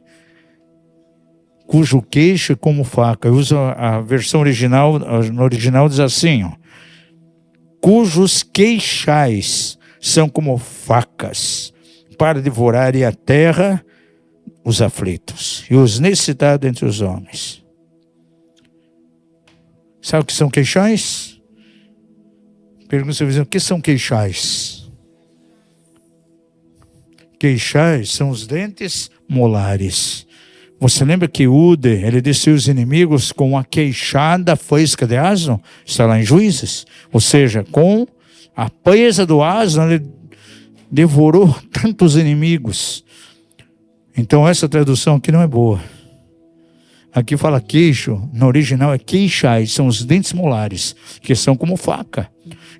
Speaker 1: Cujo queixo é como faca. Eu uso a versão original. No original diz assim, ó: cujos queixais são como facas, para devorarem a terra os aflitos e os necessitados entre os homens. Sabe o que são queixais? Pergunta ao seu vizinho: o que são queixais? Queixais são os dentes molares. Você lembra que Ude, ele desceu os inimigos com a queixada faísca de asno? Está lá em Juízes. Ou seja, com a presa do asno, ele devorou tantos inimigos. Então essa tradução aqui não é boa. Aqui fala queixo, no original é queixais, são os dentes molares, que são como faca.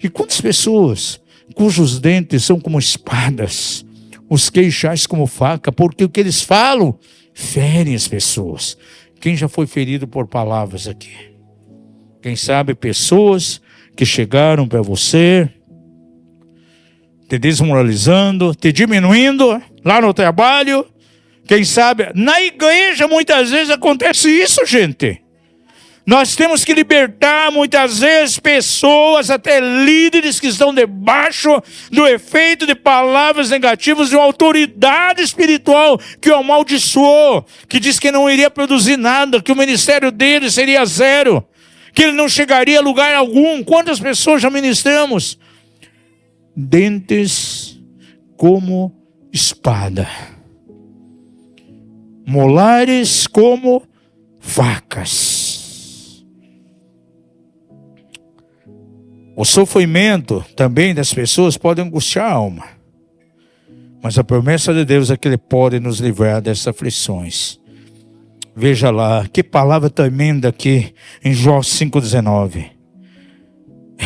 Speaker 1: E quantas pessoas cujos dentes são como espadas, os queixais como faca, porque o que eles falam ferem as pessoas. Quem já foi ferido por palavras aqui? Quem sabe pessoas que chegaram para você, te desmoralizando, te diminuindo lá no trabalho. Quem sabe, na igreja muitas vezes acontece isso, gente. Nós temos que libertar muitas vezes pessoas, até líderes que estão debaixo do efeito de palavras negativas de uma autoridade espiritual que o amaldiçoou, que diz que não iria produzir nada, que o ministério dele seria zero, que ele não chegaria a lugar algum. Quantas pessoas já ministramos? Dentes como espada, molares como facas. O sofrimento também das pessoas pode angustiar a alma. Mas a promessa de Deus é que Ele pode nos livrar dessas aflições. Veja lá, que palavra tremenda aqui em Jó 5,19.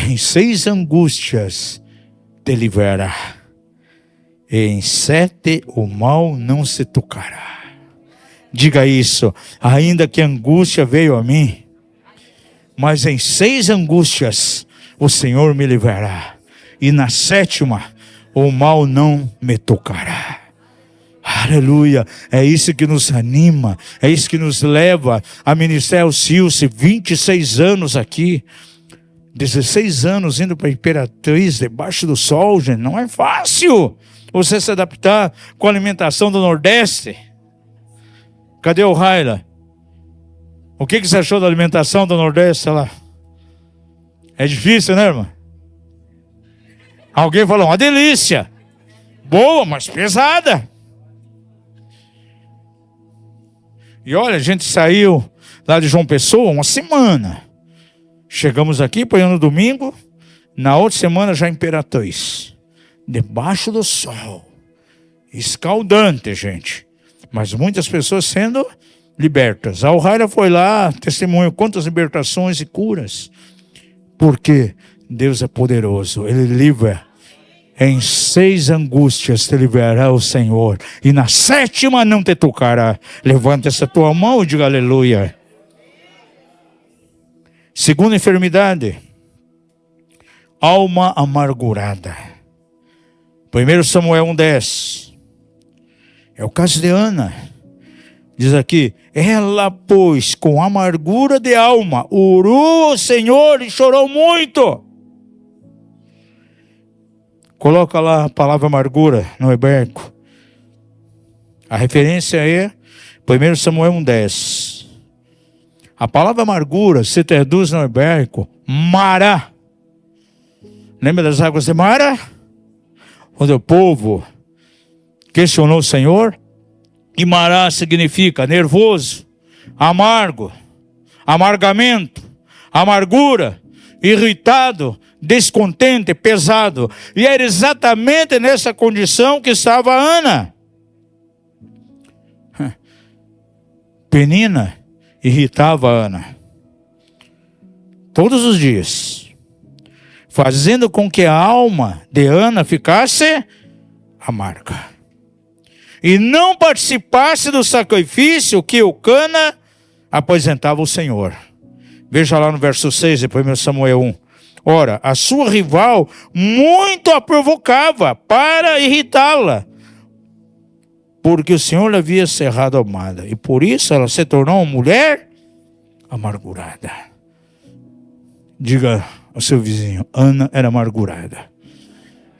Speaker 1: Em 6 angústias te livrará, e em 7 o mal não se tocará. Diga isso: ainda que a angústia veio a mim, mas em 6 angústias o Senhor me livrará, e na 7ª o mal não me tocará. Aleluia, é isso que nos anima, é isso que nos leva a ministrar o Silce, 26 anos aqui, 16 anos indo para a Imperatriz, debaixo do sol, gente. Não é fácil você se adaptar com a alimentação do Nordeste. Cadê o Raila? O que você achou da alimentação do Nordeste lá? É difícil, né, irmã? Alguém falou: uma delícia. Boa, mas pesada. E olha, a gente saiu lá de João Pessoa uma semana. Chegamos aqui, põe no domingo. Na outra semana já Imperatriz. Debaixo do sol. Escaldante, gente. Mas muitas pessoas sendo libertas. A Alraira foi lá, testemunhou quantas libertações e curas. Porque Deus é poderoso. Ele livra. Em 6 angústias te livrará o Senhor, e na 7ª não te tocará. Levanta essa tua mão e diga aleluia. Segunda enfermidade. alma amargurada. 1 Samuel 1:10. É o caso de Ana. Diz aqui: ela, pois, com amargura de alma, orou ao Senhor e chorou muito. Coloca lá a palavra amargura no hebraico. A referência é 1 Samuel 1:10. A palavra amargura se traduz no hebraico Mará. Lembra das águas de Mará? Quando o povo questionou o Senhor. E Mará significa nervoso, amargo, amargamento, amargura, irritado, descontente, pesado. E era exatamente nessa condição que estava Ana. Penina irritava Ana todos os dias, fazendo com que a alma de Ana ficasse amarga e não participasse do sacrifício que Eucana apresentava ao Senhor. Veja lá no verso 6 de 1 Samuel 1. Ora, a sua rival muito a provocava para irritá-la, porque o Senhor lhe havia cerrado a amada, e por isso ela se tornou uma mulher amargurada. Diga ao seu vizinho: Ana era amargurada,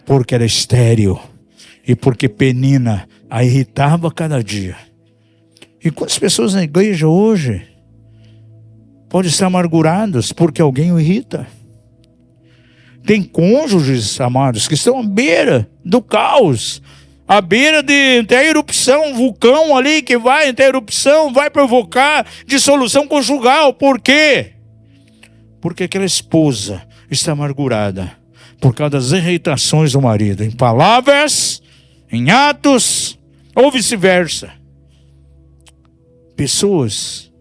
Speaker 1: porque era estéril, e porque Penina a irritava cada dia. E quantas pessoas na igreja hoje podem estar amarguradas porque alguém o irrita? Tem cônjuges, amados, que estão à beira do caos, à beira de ter erupção, um vulcão ali que vai ter erupção, vai provocar dissolução conjugal. Por quê? Porque aquela esposa está amargurada por causa das irritações do marido, em palavras, em atos, ou vice-versa. Pessoas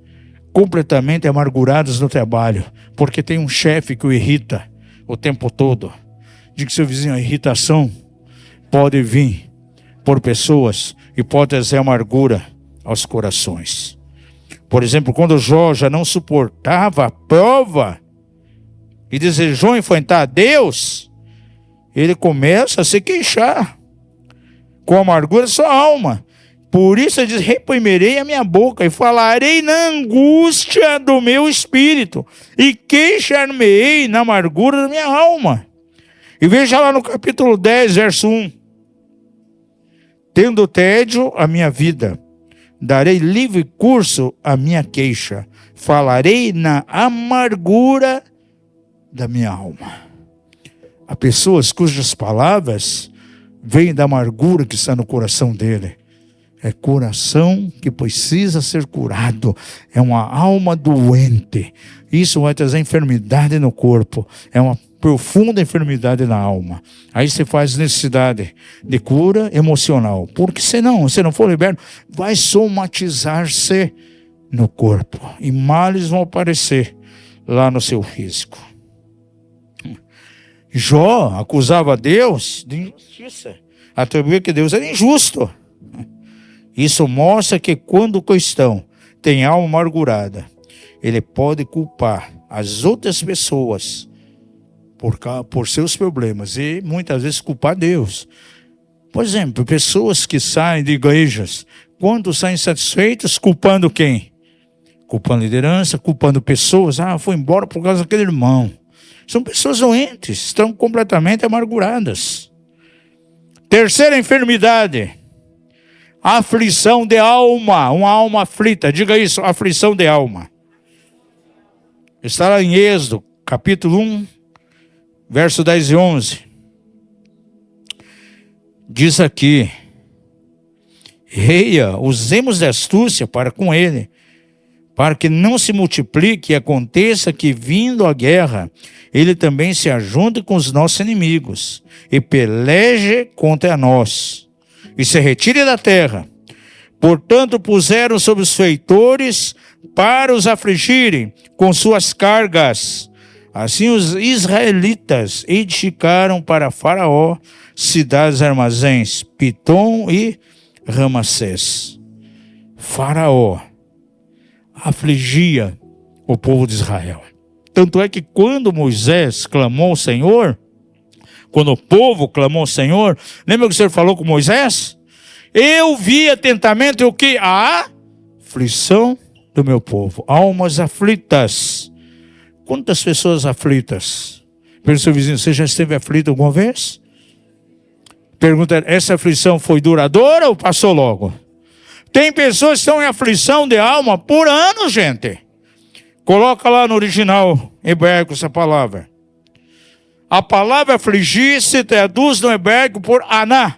Speaker 1: completamente amarguradas no trabalho, porque tem um chefe que o irrita o tempo todo. Diga ao seu vizinho: a irritação pode vir por pessoas e pode trazer amargura aos corações. Por exemplo, quando Jó já não suportava a prova e desejou enfrentar Deus, ele começa a se queixar com amargura da sua alma. Por isso ele diz: reprimirei a minha boca e falarei na angústia do meu espírito e queixar-me-ei na amargura da minha alma. E veja lá no capítulo 10, verso 1. Tendo tédio a minha vida, darei livre curso à minha queixa, falarei na amargura da minha alma. Há pessoas cujas palavras vêm da amargura que está no coração dele. É coração que precisa ser curado. É uma alma doente. Isso vai trazer enfermidade no corpo. É uma profunda enfermidade na alma. Aí você faz necessidade de cura emocional. Porque senão, se não for liberto, vai somatizar-se no corpo. E males vão aparecer lá no seu físico. Jó acusava Deus de injustiça. Atribuía que Deus era injusto. Isso mostra que quando o cristão tem alma amargurada, ele pode culpar as outras pessoas por seus problemas e muitas vezes culpar Deus. Por exemplo, pessoas que saem de igrejas, quando saem insatisfeitas, culpando quem? Culpando a liderança, culpando pessoas. Foi embora por causa daquele irmão. São pessoas doentes, estão completamente amarguradas. Terceira enfermidade: aflição de alma, uma alma aflita. Diga isso: aflição de alma. Está lá em Êxodo, capítulo 1, verso 10 e 11. Diz aqui: reia, usemos de astúcia para com ele, para que não se multiplique e aconteça que, vindo a guerra, ele também se ajunte com os nossos inimigos e peleje contra nós e se retire da terra. Portanto, puseram sobre os feitores para os afligirem com suas cargas. Assim os israelitas edificaram para Faraó cidades armazéns, Pitom e Ramassés. Faraó afligia o povo de Israel. Tanto é que quando Moisés clamou ao Senhor, Quando o povo clamou ao Senhor, lembra que o Senhor falou com Moisés? Eu vi atentamente o que? A aflição do meu povo. Almas aflitas. Quantas pessoas aflitas? Pergunta ao seu vizinho, você já esteve aflito alguma vez? Pergunta, essa aflição foi duradoura ou passou logo? Tem pessoas que estão em aflição de alma por anos, gente. Coloca lá no original hebraico essa palavra. A palavra afligir se traduz no hebraico por aná,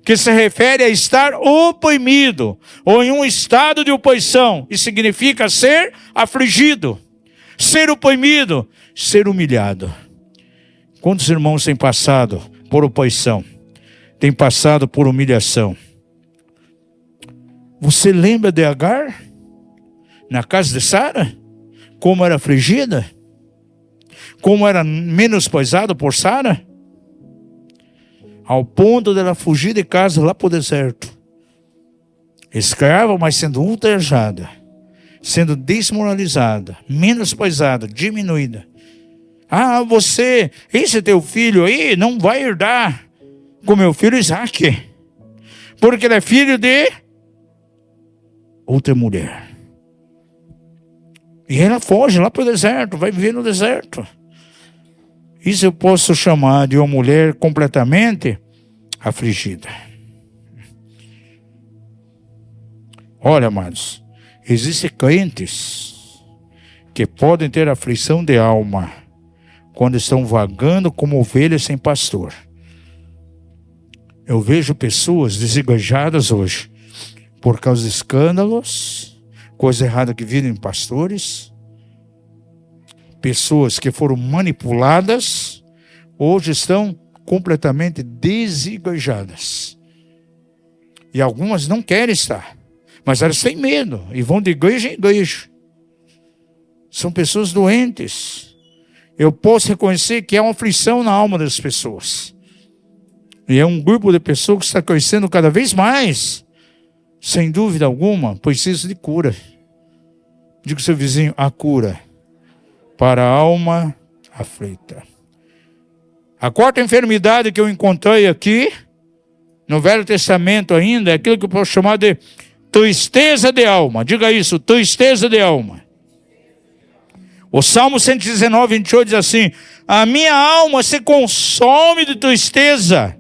Speaker 1: que se refere a estar oprimido, ou em um estado de oposição, e significa ser afligido, ser oprimido, ser humilhado. Quantos irmãos têm passado por oposição? Têm passado por humilhação? Você lembra de Agar? Na casa de Sara? Como era afligida? Como era menosprezada por Sara? Ao ponto dela fugir de casa lá para o deserto. Escrava, mas sendo ultrajada, sendo desmoralizada, menosprezada, diminuída. Ah, você, esse teu filho aí não vai herdar com meu filho Isaac, porque ele é filho de outra mulher. E ela foge lá para o deserto, vai viver no deserto. Isso eu posso chamar de uma mulher completamente afligida. Olha, amados, existem crentes que podem ter aflição de alma quando estão vagando como ovelhas sem pastor. Eu vejo pessoas desigrejadas hoje por causa de escândalos, coisa errada que viram em pastores. Pessoas que foram manipuladas, hoje estão completamente desigrejadas. E algumas não querem estar, mas elas têm medo e vão de igreja em igreja. São pessoas doentes. Eu posso reconhecer que há uma aflição na alma das pessoas. E é um grupo de pessoas que está crescendo cada vez mais. Sem dúvida alguma, precisa de cura. Diga ao seu vizinho, a cura para a alma aflita. A quarta enfermidade que eu encontrei aqui, no Velho Testamento ainda, é aquilo que eu posso chamar de tristeza de alma. Diga isso, tristeza de alma. O Salmo 119, 28 diz assim, a minha alma se consome de tristeza,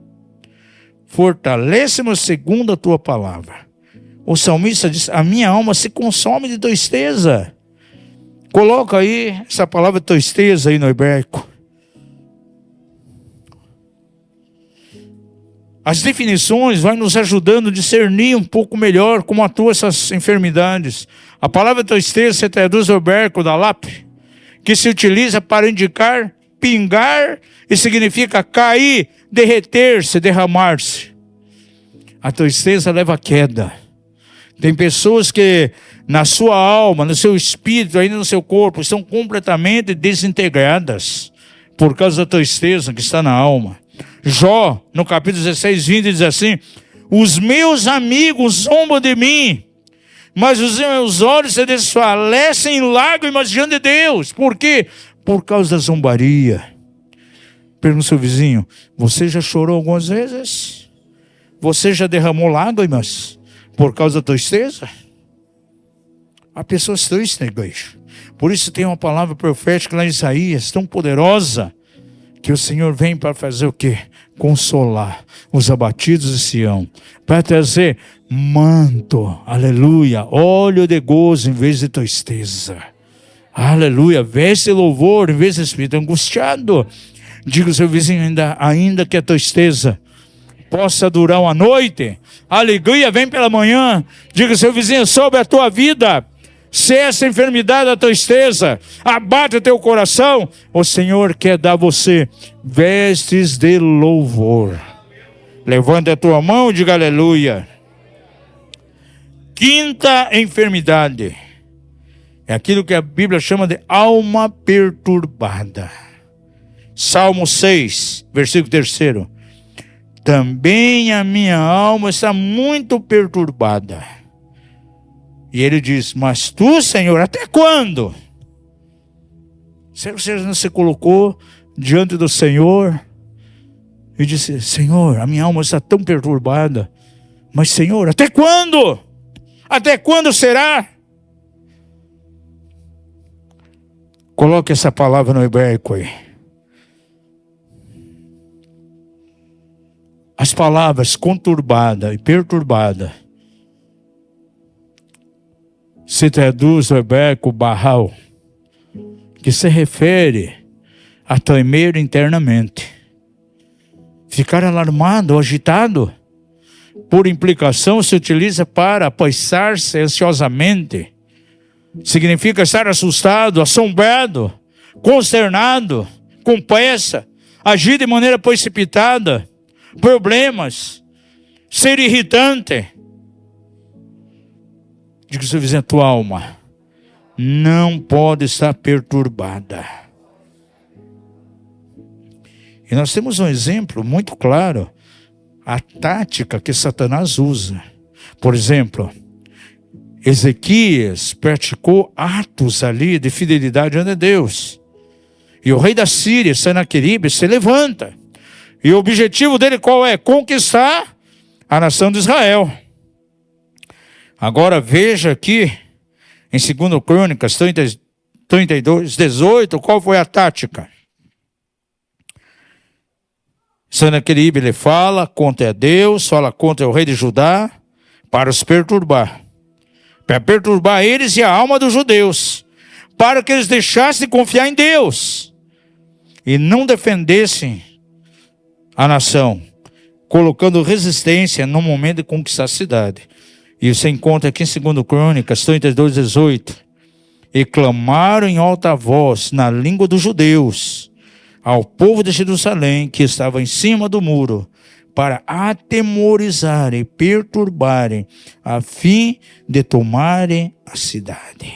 Speaker 1: fortalece-me segundo a tua palavra. O salmista diz, a minha alma se consome de tristeza. Coloca aí essa palavra tristeza aí no hebraico. As definições vão nos ajudando a discernir um pouco melhor como atuam essas enfermidades. A palavra tristeza se traduz no hebraico da lap, que se utiliza para indicar pingar e significa cair, derreter-se, derramar-se. A tristeza leva à queda. Tem pessoas que na sua alma, no seu espírito, ainda no seu corpo, estão completamente desintegradas por causa da tristeza que está na alma. Jó, no capítulo 16, 20, diz assim, os meus amigos zombam de mim, mas os meus olhos se desfalecem em lágrimas diante de Deus. Por quê? Por causa da zombaria. Pergunta ao seu vizinho, você já chorou algumas vezes? Você já derramou lágrimas por causa da tristeza? Há pessoas tristes na igreja. Por isso tem uma palavra profética lá em Isaías, tão poderosa, que o Senhor vem para fazer o quê? Consolar os abatidos de Sião, para trazer manto, aleluia, óleo de gozo em vez de tristeza, aleluia, veste de louvor em vez de espírito angustiado. Diga ao seu vizinho, ainda que a tristeza possa durar uma noite, a alegria vem pela manhã. Diga ao seu vizinho, sobre a tua vida, se essa enfermidade da tristeza abate o teu coração, o Senhor quer dar a você vestes de louvor. Levanta a tua mão e diga aleluia. Quinta enfermidade é aquilo que a Bíblia chama de alma perturbada. Salmo 6, versículo 3. Também a minha alma está muito perturbada. E ele diz, mas tu, Senhor, até quando? Será que você não se colocou diante do Senhor E disse: Senhor, a minha alma está tão perturbada. Mas Senhor, até quando? Até quando será? Coloque essa palavra no hebraico aí. As palavras conturbada e perturbada se traduz do hebraico barral, que se refere a tremer internamente, ficar alarmado, agitado. Por implicação, se utiliza para apossar-se ansiosamente. Significa estar assustado, assombrado, consternado, com pressa, agir de maneira precipitada, problemas, ser irritante. Diga ao seu vizinho: tua alma não pode estar perturbada. E nós temos um exemplo muito claro, a tática que Satanás usa. Por exemplo, Ezequias praticou atos ali de fidelidade a Deus. E o rei da Síria, Senaqueribe, se levanta. E o objetivo dele qual é? Conquistar a nação de Israel. Agora veja aqui, em 2 Crônicas 32, 18, qual foi a tática? Senaqueribe ele fala contra Deus, fala contra o rei de Judá, para os perturbar. Para perturbar eles e a alma dos judeus, para que eles deixassem de confiar em Deus e não defendessem a nação, colocando resistência no momento de conquistar a cidade. E você encontra aqui em 2 Crônicas 32, 18. E clamaram em alta voz na língua dos judeus ao povo de Jerusalém, que estava em cima do muro, para atemorizarem, perturbarem, a fim de tomarem a cidade.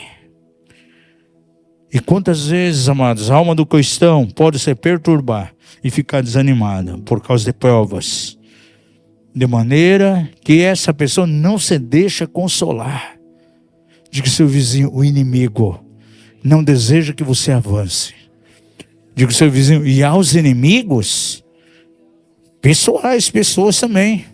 Speaker 1: E quantas vezes, amados, a alma do cristão pode se perturbar e ficar desanimada por causa de provas, de maneira que essa pessoa não se deixa consolar. Diga ao seu vizinho: o inimigo não deseja que você avance. Diga ao seu vizinho: e aos inimigos pessoais, pessoas também.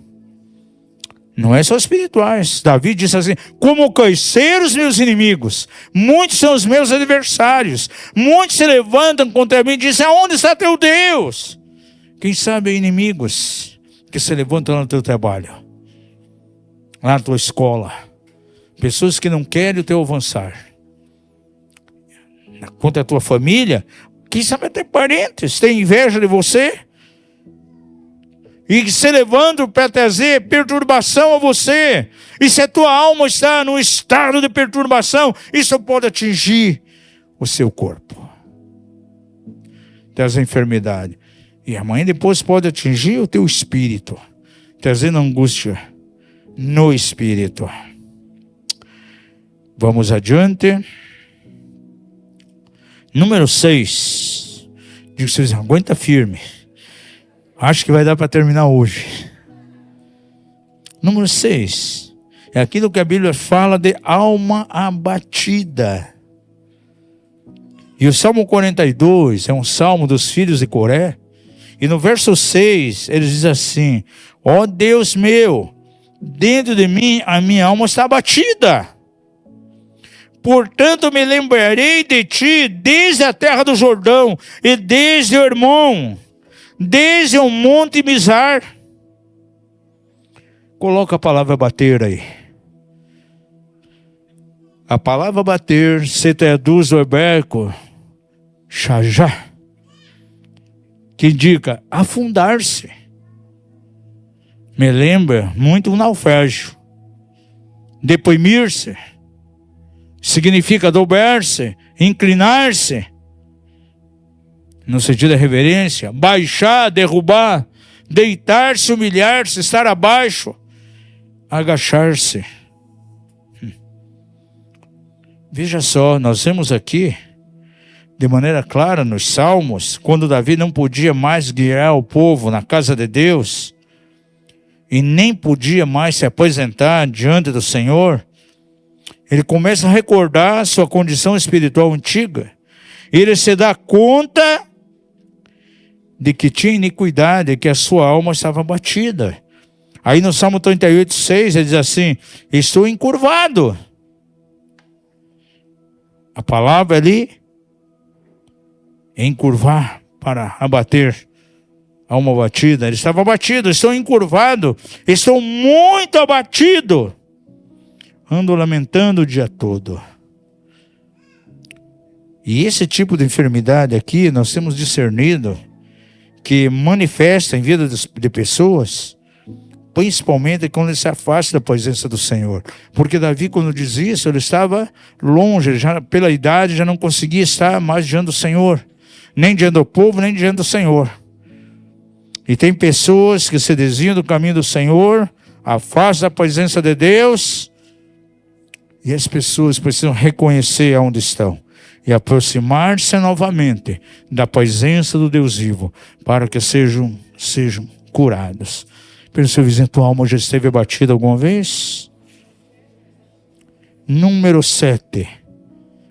Speaker 1: Não é só espirituais. Davi disse assim: como cresceram os meus inimigos, muitos são os meus adversários, muitos se levantam contra mim e dizem: aonde está teu Deus? Quem sabe inimigos que se levantam lá no teu trabalho, lá na tua escola, pessoas que não querem o teu avançar, contra a tua família, quem sabe até parentes, têm inveja de você, e que se levantam para trazer perturbação a você. E se a tua alma está num estado de perturbação, isso pode atingir o seu corpo, trazer enfermidade. E amanhã depois pode atingir o teu espírito, trazendo angústia no espírito. Vamos adiante. Número 6. Digo, vocês aguenta firme. Acho que vai dar para terminar hoje. Número 6. É aquilo que a Bíblia fala de alma abatida. E o Salmo 42 é um salmo dos filhos de Coré. E no verso 6, ele diz assim: ó Deus meu, dentro de mim a minha alma está abatida. Portanto me lembrarei de ti desde a terra do Jordão e desde o Hermon, desde o monte Mizar. Coloca a palavra bater aí. A palavra bater se traduz do hebraico shajá, que indica afundar-se. Me lembra muito um naufrágio. Deprimir-se significa dobrar-se, inclinar-se, no sentido da reverência, baixar, derrubar, deitar-se, humilhar-se, estar abaixo, agachar-se. Veja só, nós vemos aqui de maneira clara nos Salmos, quando Davi não podia mais guiar o povo na casa de Deus e nem podia mais se apresentar diante do Senhor, ele começa a recordar sua condição espiritual antiga. Ele se dá conta de que tinha iniquidade, que a sua alma estava abatida. Aí no Salmo 38:6 ele diz assim: estou encurvado. A palavra ali é encurvar, para abater a alma abatida. Ele estava abatido, estou encurvado, estou muito abatido. Ando lamentando o dia todo. E esse tipo de enfermidade aqui, nós temos discernido que manifesta em vida de pessoas, principalmente quando ele se afasta da presença do Senhor. Porque Davi, quando diz isso, ele estava longe, já pela idade já não conseguia estar mais diante do Senhor, nem diante do povo, nem diante do Senhor. E tem pessoas que se desviam do caminho do Senhor, afastam da presença de Deus, e as pessoas precisam reconhecer aonde estão e aproximar-se novamente da presença do Deus vivo, para que sejam curadas. Pelo seu vizinho, tua alma já esteve abatida alguma vez? Número 7.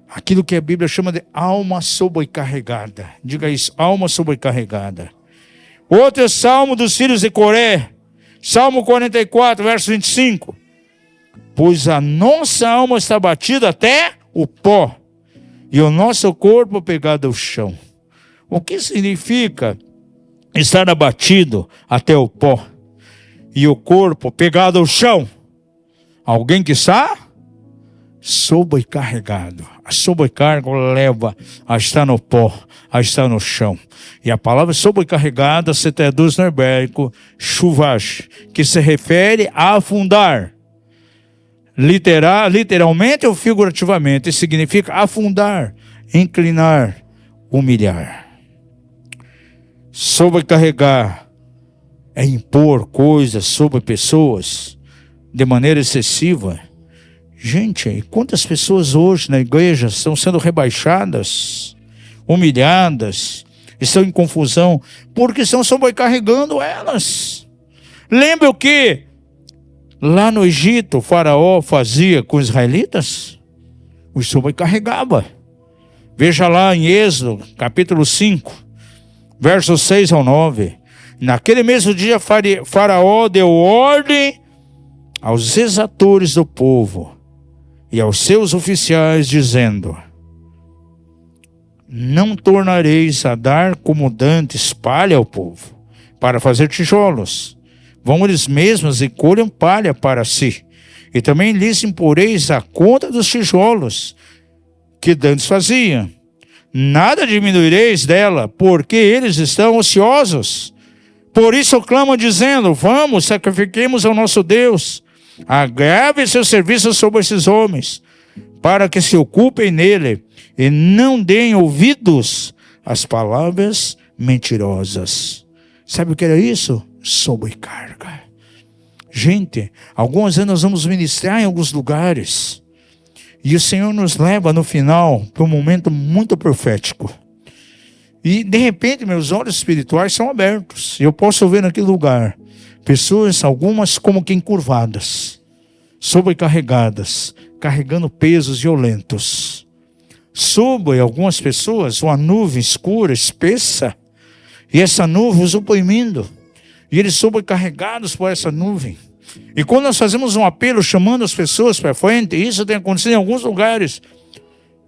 Speaker 1: Aquilo que a Bíblia chama de alma sobrecarregada. Diga isso, alma sobrecarregada. Outro salmo dos filhos de Coré. Salmo 44, verso 25. Pois a nossa alma está abatida até o pó, e o nosso corpo pegado ao chão. O que significa estar abatido até o pó e o corpo pegado ao chão? Alguém que está sobrecarregado. A sobrecarga leva a estar no pó, a estar no chão. E a palavra sobrecarregada se traduz no hebraico chuvash, que se refere a afundar. Literalmente ou figurativamente, significa afundar, inclinar, humilhar. Sobrecarregar é impor coisas sobre pessoas de maneira excessiva. Gente, quantas pessoas hoje na igreja estão sendo rebaixadas, humilhadas, estão em confusão, porque estão sobrecarregando elas. Lembra o que lá no Egito o faraó fazia com os israelitas? Os sobrecarregava. Veja lá em Êxodo, capítulo 5, versos 6 ao 9. Naquele mesmo dia faraó deu ordem aos exatores do povo e aos seus oficiais, dizendo: não tornareis a dar como dantes palha ao povo, para fazer tijolos. Vão eles mesmos e colham palha para si. E também lhes imporeis a conta dos tijolos que dantes faziam. Nada diminuireis dela, porque eles estão ociosos. Por isso clamam dizendo: vamos, sacrifiquemos ao nosso Deus. Agrave seu serviço sobre esses homens, para que se ocupem nele e não deem ouvidos às palavras mentirosas. Sabe o que era isso? Sobrecarga. Gente, alguns anos nós vamos ministrar em alguns lugares, e o Senhor nos leva no final para um momento muito profético. E de repente meus olhos espirituais são abertos, e eu posso ver naquele lugar pessoas, algumas como que encurvadas, sobrecarregadas, carregando pesos violentos. Sobre algumas pessoas uma nuvem escura, espessa, e essa nuvem os oprimindo, e eles sobrecarregados por essa nuvem. E quando nós fazemos um apelo chamando as pessoas para frente, isso tem acontecido em alguns lugares,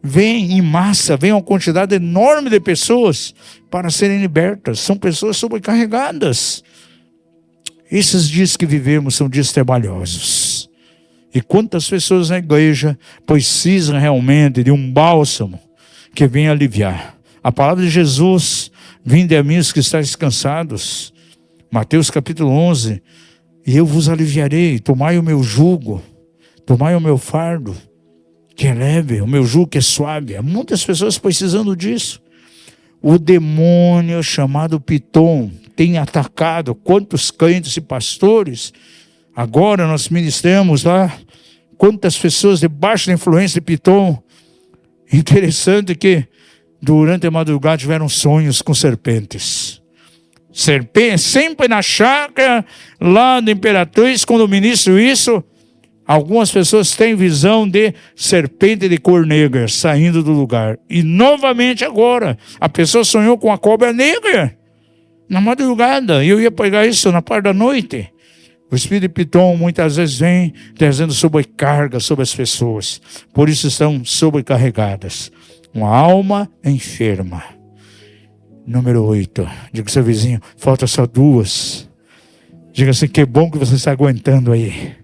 Speaker 1: vem em massa, vem uma quantidade enorme de pessoas para serem libertas. São pessoas sobrecarregadas. Esses dias que vivemos são dias trabalhosos. E quantas pessoas na igreja precisam realmente de um bálsamo que venha aliviar. A palavra de Jesus: vinde a mim os que estáis cansados. Mateus capítulo 11. E eu vos aliviarei. Tomai o meu jugo, tomai o meu fardo, que é leve, o meu jugo que é suave. Há muitas pessoas precisando disso. O demônio chamado Pitom tem atacado quantos crentes e pastores. Agora nós ministramos lá quantas pessoas debaixo da influência de Pitom. Interessante que durante a madrugada tiveram sonhos com serpentes. Serpente, sempre na chácara lá da Imperatriz, quando eu ministro isso, algumas pessoas têm visão de serpente de cor negra saindo do lugar. E novamente agora, a pessoa sonhou com a cobra negra. na madrugada. E eu ia pegar isso na parte da noite. O espírito de Piton muitas vezes vem trazendo sobrecarga sobre as pessoas. Por isso estão sobrecarregadas. Uma alma enferma. Número 8. Diga ao seu vizinho, falta só 2. Diga assim, que bom que você está aguentando aí.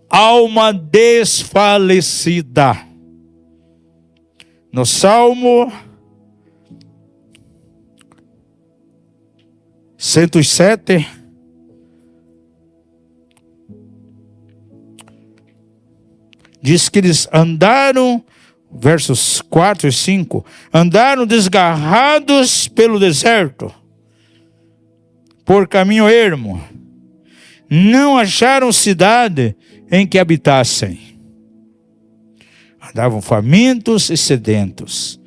Speaker 1: Alma desfalecida. No Salmo 107, diz que eles andaram, versos 4 e 5, andaram desgarrados pelo deserto, por caminho ermo, não acharam cidade em que habitassem. Andavam famintos e sedentos,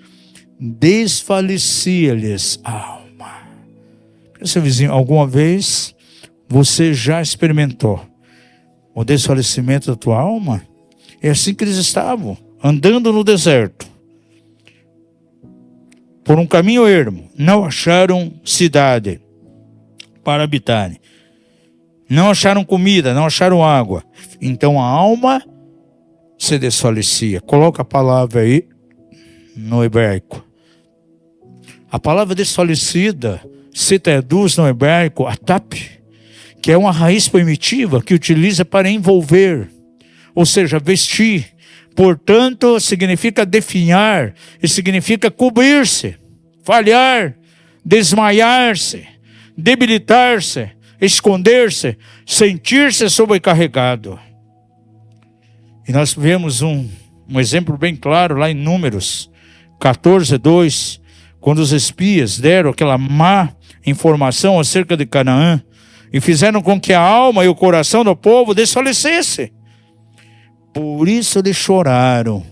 Speaker 1: desfalecia-lhes a alma. Seu vizinho, alguma vez você já experimentou o desfalecimento da tua alma? É assim que eles estavam, andando no deserto, por um caminho ermo, não acharam cidade para habitarem, não acharam comida, não acharam água, então a alma se desfalecia. Coloca a palavra aí no hebraico. A palavra desfalecida se traduz no hebraico atap, que é uma raiz primitiva que utiliza para envolver, ou seja, vestir. Portanto, significa definhar e significa cobrir-se, falhar, desmaiar-se, debilitar-se, esconder-se, sentir-se sobrecarregado. E nós vemos um exemplo bem claro lá em Números 14:2, quando os espias deram aquela má informação acerca de Canaã e fizeram com que a alma e o coração do povo desfalecesse. Por isso eles choraram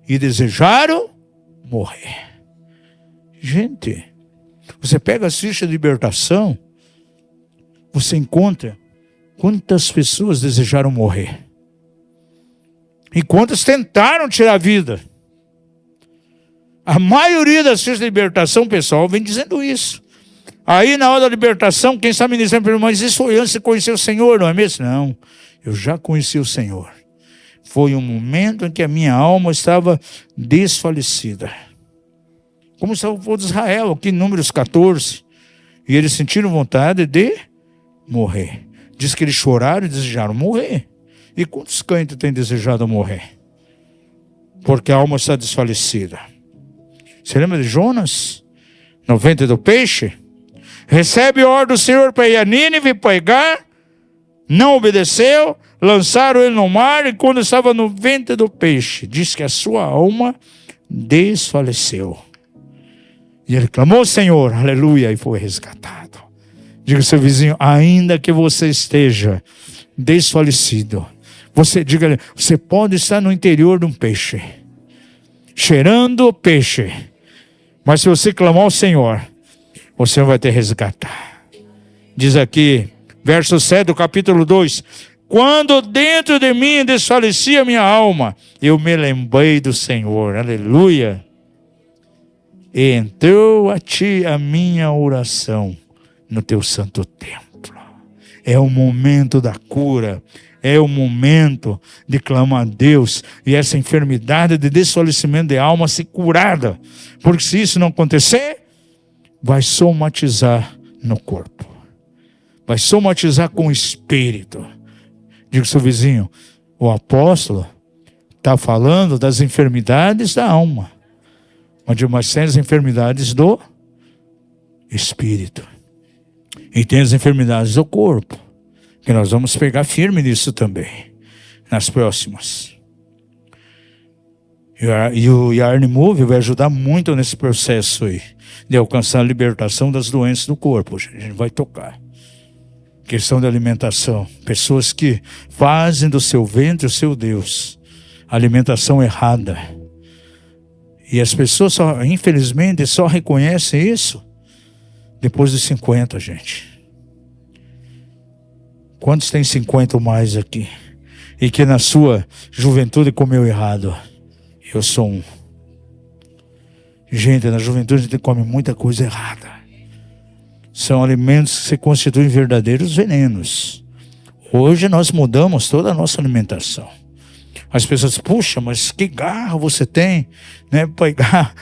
Speaker 1: e desejaram morrer. Gente, você pega as fichas de libertação, você encontra quantas pessoas desejaram morrer e quantas tentaram tirar a vida. A maioria das fichas de libertação, pessoal, vem dizendo isso. Aí na hora da libertação, quem está ministrando, mas isso foi antes de conhecer o Senhor, não é mesmo? Não, eu já conheci o Senhor. Foi um momento em que a minha alma estava desfalecida. Como estava o povo de Israel, aqui em Números 14. E eles sentiram vontade de morrer. Diz que eles choraram e desejaram morrer. E quantos crentes têm desejado morrer? Porque a alma está desfalecida. Você lembra de Jonas? No ventre do peixe? Recebe ordem do Senhor para ir a Nínive pregar, não obedeceu, lançaram ele no mar, e quando estava no ventre do peixe, diz que a sua alma desfaleceu. E ele clamou, Senhor, aleluia, e foi resgatado. Diga ao seu vizinho, ainda que você esteja desfalecido, diga-lhe, você pode estar no interior de um peixe, cheirando peixe, mas se você clamar ao Senhor, o Senhor vai te resgatar. Diz aqui, verso 7 do capítulo 2, quando dentro de mim desfalecia minha alma, eu me lembrei do Senhor, aleluia. E entrou a ti a minha oração no teu santo templo. É o momento da cura, é o momento de clamar a Deus e essa enfermidade de desfalecimento de alma ser curada. Porque se isso não acontecer, vai somatizar no corpo. Vai somatizar com o espírito. Diga ao seu vizinho, o apóstolo está falando das enfermidades da alma. Mas tem as enfermidades do espírito. E tem as enfermidades do corpo. Que nós vamos pegar firme nisso também. Nas próximas. E o Yarn Move vai ajudar muito nesse processo aí. De alcançar a libertação das doenças do corpo. A gente vai tocar. Questão da alimentação. Pessoas que fazem do seu ventre o seu Deus. Alimentação errada. E as pessoas, infelizmente, só reconhecem isso depois dos 50, gente. Quantos tem 50 ou mais aqui? E que na sua juventude comeu errado? Eu sou um. Gente, na juventude a gente come muita coisa errada. São alimentos que se constituem verdadeiros venenos. Hoje nós mudamos toda a nossa alimentação. As pessoas dizem, puxa, mas que garra você tem, né? Pegar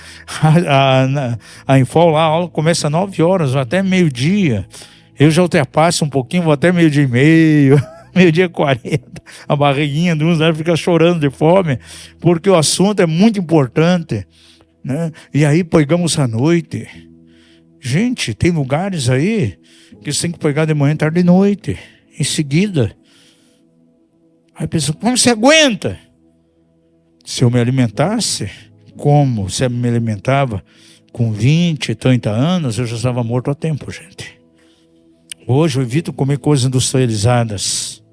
Speaker 1: a Infol lá, a aula começa às 9 horas, até meio-dia. Eu já ultrapasso um pouquinho, vou até meio-dia e meio, meio-dia e 40. A barriguinha de uns fica chorando de fome, porque o assunto é muito importante, né? E aí pegamos à noite. Gente, tem lugares aí que você tem que pegar de manhã, tarde e noite, em seguida. Aí a pessoa, como você aguenta? Se eu me alimentasse, como você me alimentava com 20, 30 anos, eu já estava morto há tempo, gente. Hoje eu evito comer coisas industrializadas.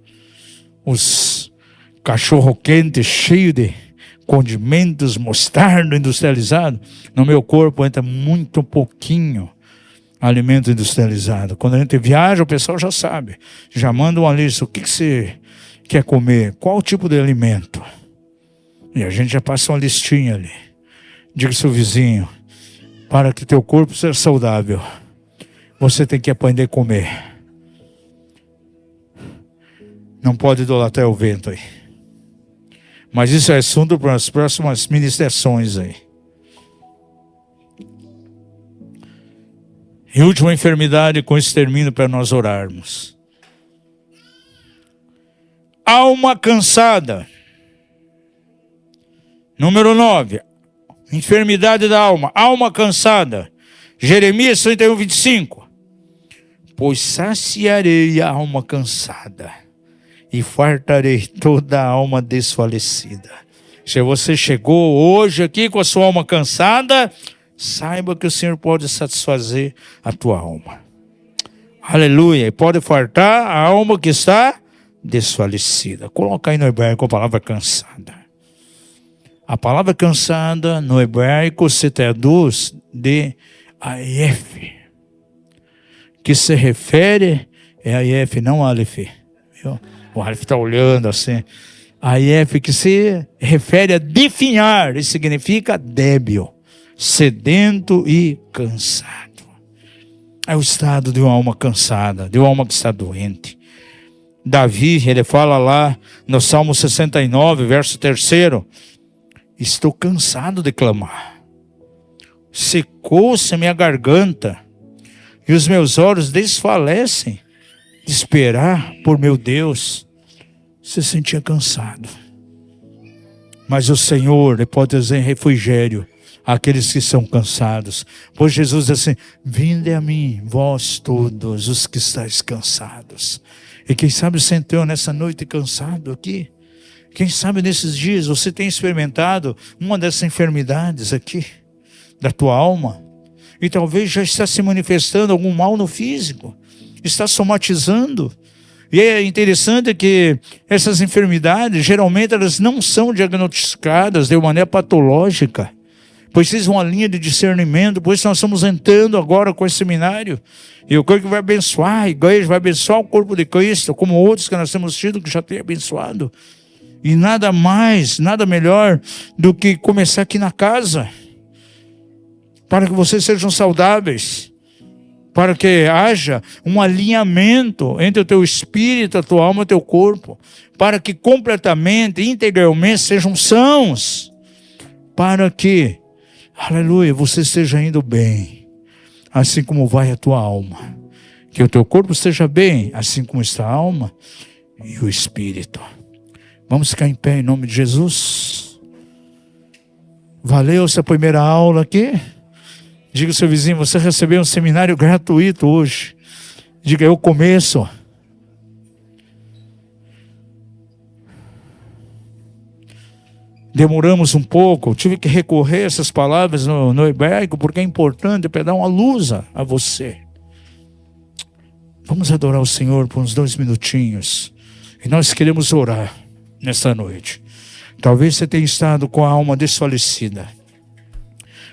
Speaker 1: Os cachorro-quentes cheios de condimentos, mostarda industrializado. No meu corpo entra muito pouquinho alimento industrializado. Quando a gente viaja, o pessoal já sabe. Já manda uma lista. O que você quer comer? Qual tipo de alimento? E a gente já passa uma listinha ali. Diga ao seu vizinho, para que teu corpo seja saudável, você tem que aprender a comer. Não pode idolatrar o vento aí. Mas isso é assunto para as próximas ministrações aí. E última enfermidade, com isso termino para nós orarmos. Alma cansada. Número 9. Enfermidade da alma. Alma cansada. Jeremias 31, 25. Pois saciarei a alma cansada e fartarei toda a alma desfalecida. Se você chegou hoje aqui com a sua alma cansada, saiba que o Senhor pode satisfazer a tua alma. Aleluia. E pode fartar a alma que está desfalecida. Coloca aí no hebraico a palavra cansada. A palavra cansada no hebraico se traduz de Aleph, que se refere, é Aleph, não Aleph. Viu? O Aleph está olhando assim. Aleph, que se refere a definhar, e significa débil, sedento e cansado. É o estado de uma alma cansada, de uma alma que está doente. Davi, ele fala lá no Salmo 69, verso 3, estou cansado de clamar. Secou-se minha garganta e os meus olhos desfalecem de esperar por meu Deus. Se sentia cansado. Mas o Senhor, ele pode dizer refrigério àqueles que são cansados. Pois Jesus diz assim, vinde a mim, vós todos os que estáis cansados. E quem sabe você entrou nessa noite cansado aqui. Quem sabe nesses dias você tem experimentado uma dessas enfermidades aqui, da tua alma. E talvez já está se manifestando algum mal no físico. Está somatizando. E é interessante que essas enfermidades, geralmente elas não são diagnosticadas de maneira patológica. Precisam uma linha de discernimento. Por isso nós estamos entrando agora com esse seminário. E eu creio que vai abençoar a igreja, vai abençoar o corpo de Cristo, como outros que nós temos tido que já tem abençoado. E nada mais, nada melhor do que começar aqui na casa. Para que vocês sejam saudáveis. Para que haja um alinhamento entre o teu espírito, a tua alma e o teu corpo. Para que completamente, integralmente sejam sãos. Para que, aleluia, você esteja indo bem. Assim como vai a tua alma. Que o teu corpo esteja bem, assim como está a alma e o espírito. Vamos ficar em pé em nome de Jesus. Valeu essa primeira aula aqui. Diga ao seu vizinho, você recebeu um seminário gratuito hoje. Diga, eu começo. Demoramos um pouco, tive que recorrer a essas palavras no hebraico, porque é importante para dar uma luz a você. Vamos adorar o Senhor por uns 2 minutinhos. E nós queremos orar nesta noite. Talvez você tenha estado com a alma desfalecida,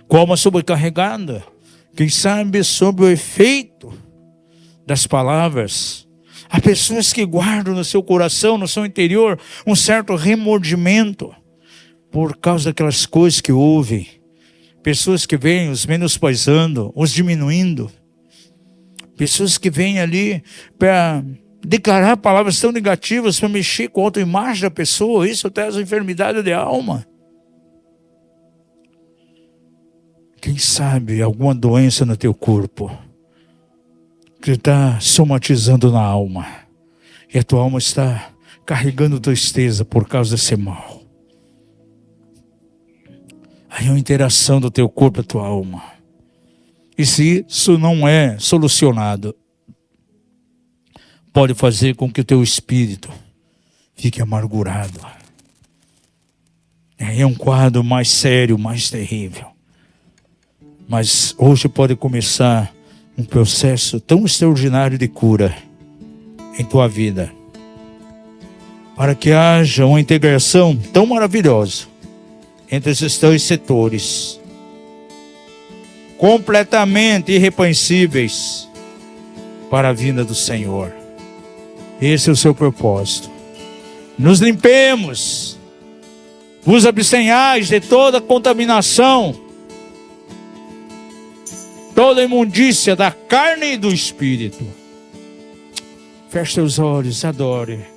Speaker 1: com a alma sobrecarregada, quem sabe sob o efeito das palavras. Há pessoas que guardam no seu coração, no seu interior, um certo remordimento por causa daquelas coisas que ouvem, pessoas que vêm os menosprezando, os diminuindo, pessoas que vêm ali para declarar palavras tão negativas, para mexer com a autoimagem da pessoa. Isso traz enfermidade de alma. Quem sabe alguma doença no teu corpo que está somatizando na alma, e a tua alma está carregando tristeza por causa desse mal. Aí é uma interação do teu corpo e da tua alma. E se isso não é solucionado, pode fazer com que o teu espírito fique amargurado. É um quadro mais sério, mais terrível. Mas hoje pode começar um processo tão extraordinário de cura em tua vida, para que haja uma integração tão maravilhosa entre esses dois setores, completamente irrepreensíveis para a vinda do Senhor. Esse é o seu propósito. Nos limpemos, vos abstenhais de toda contaminação, toda imundícia da carne e do espírito. Feche seus olhos, adore.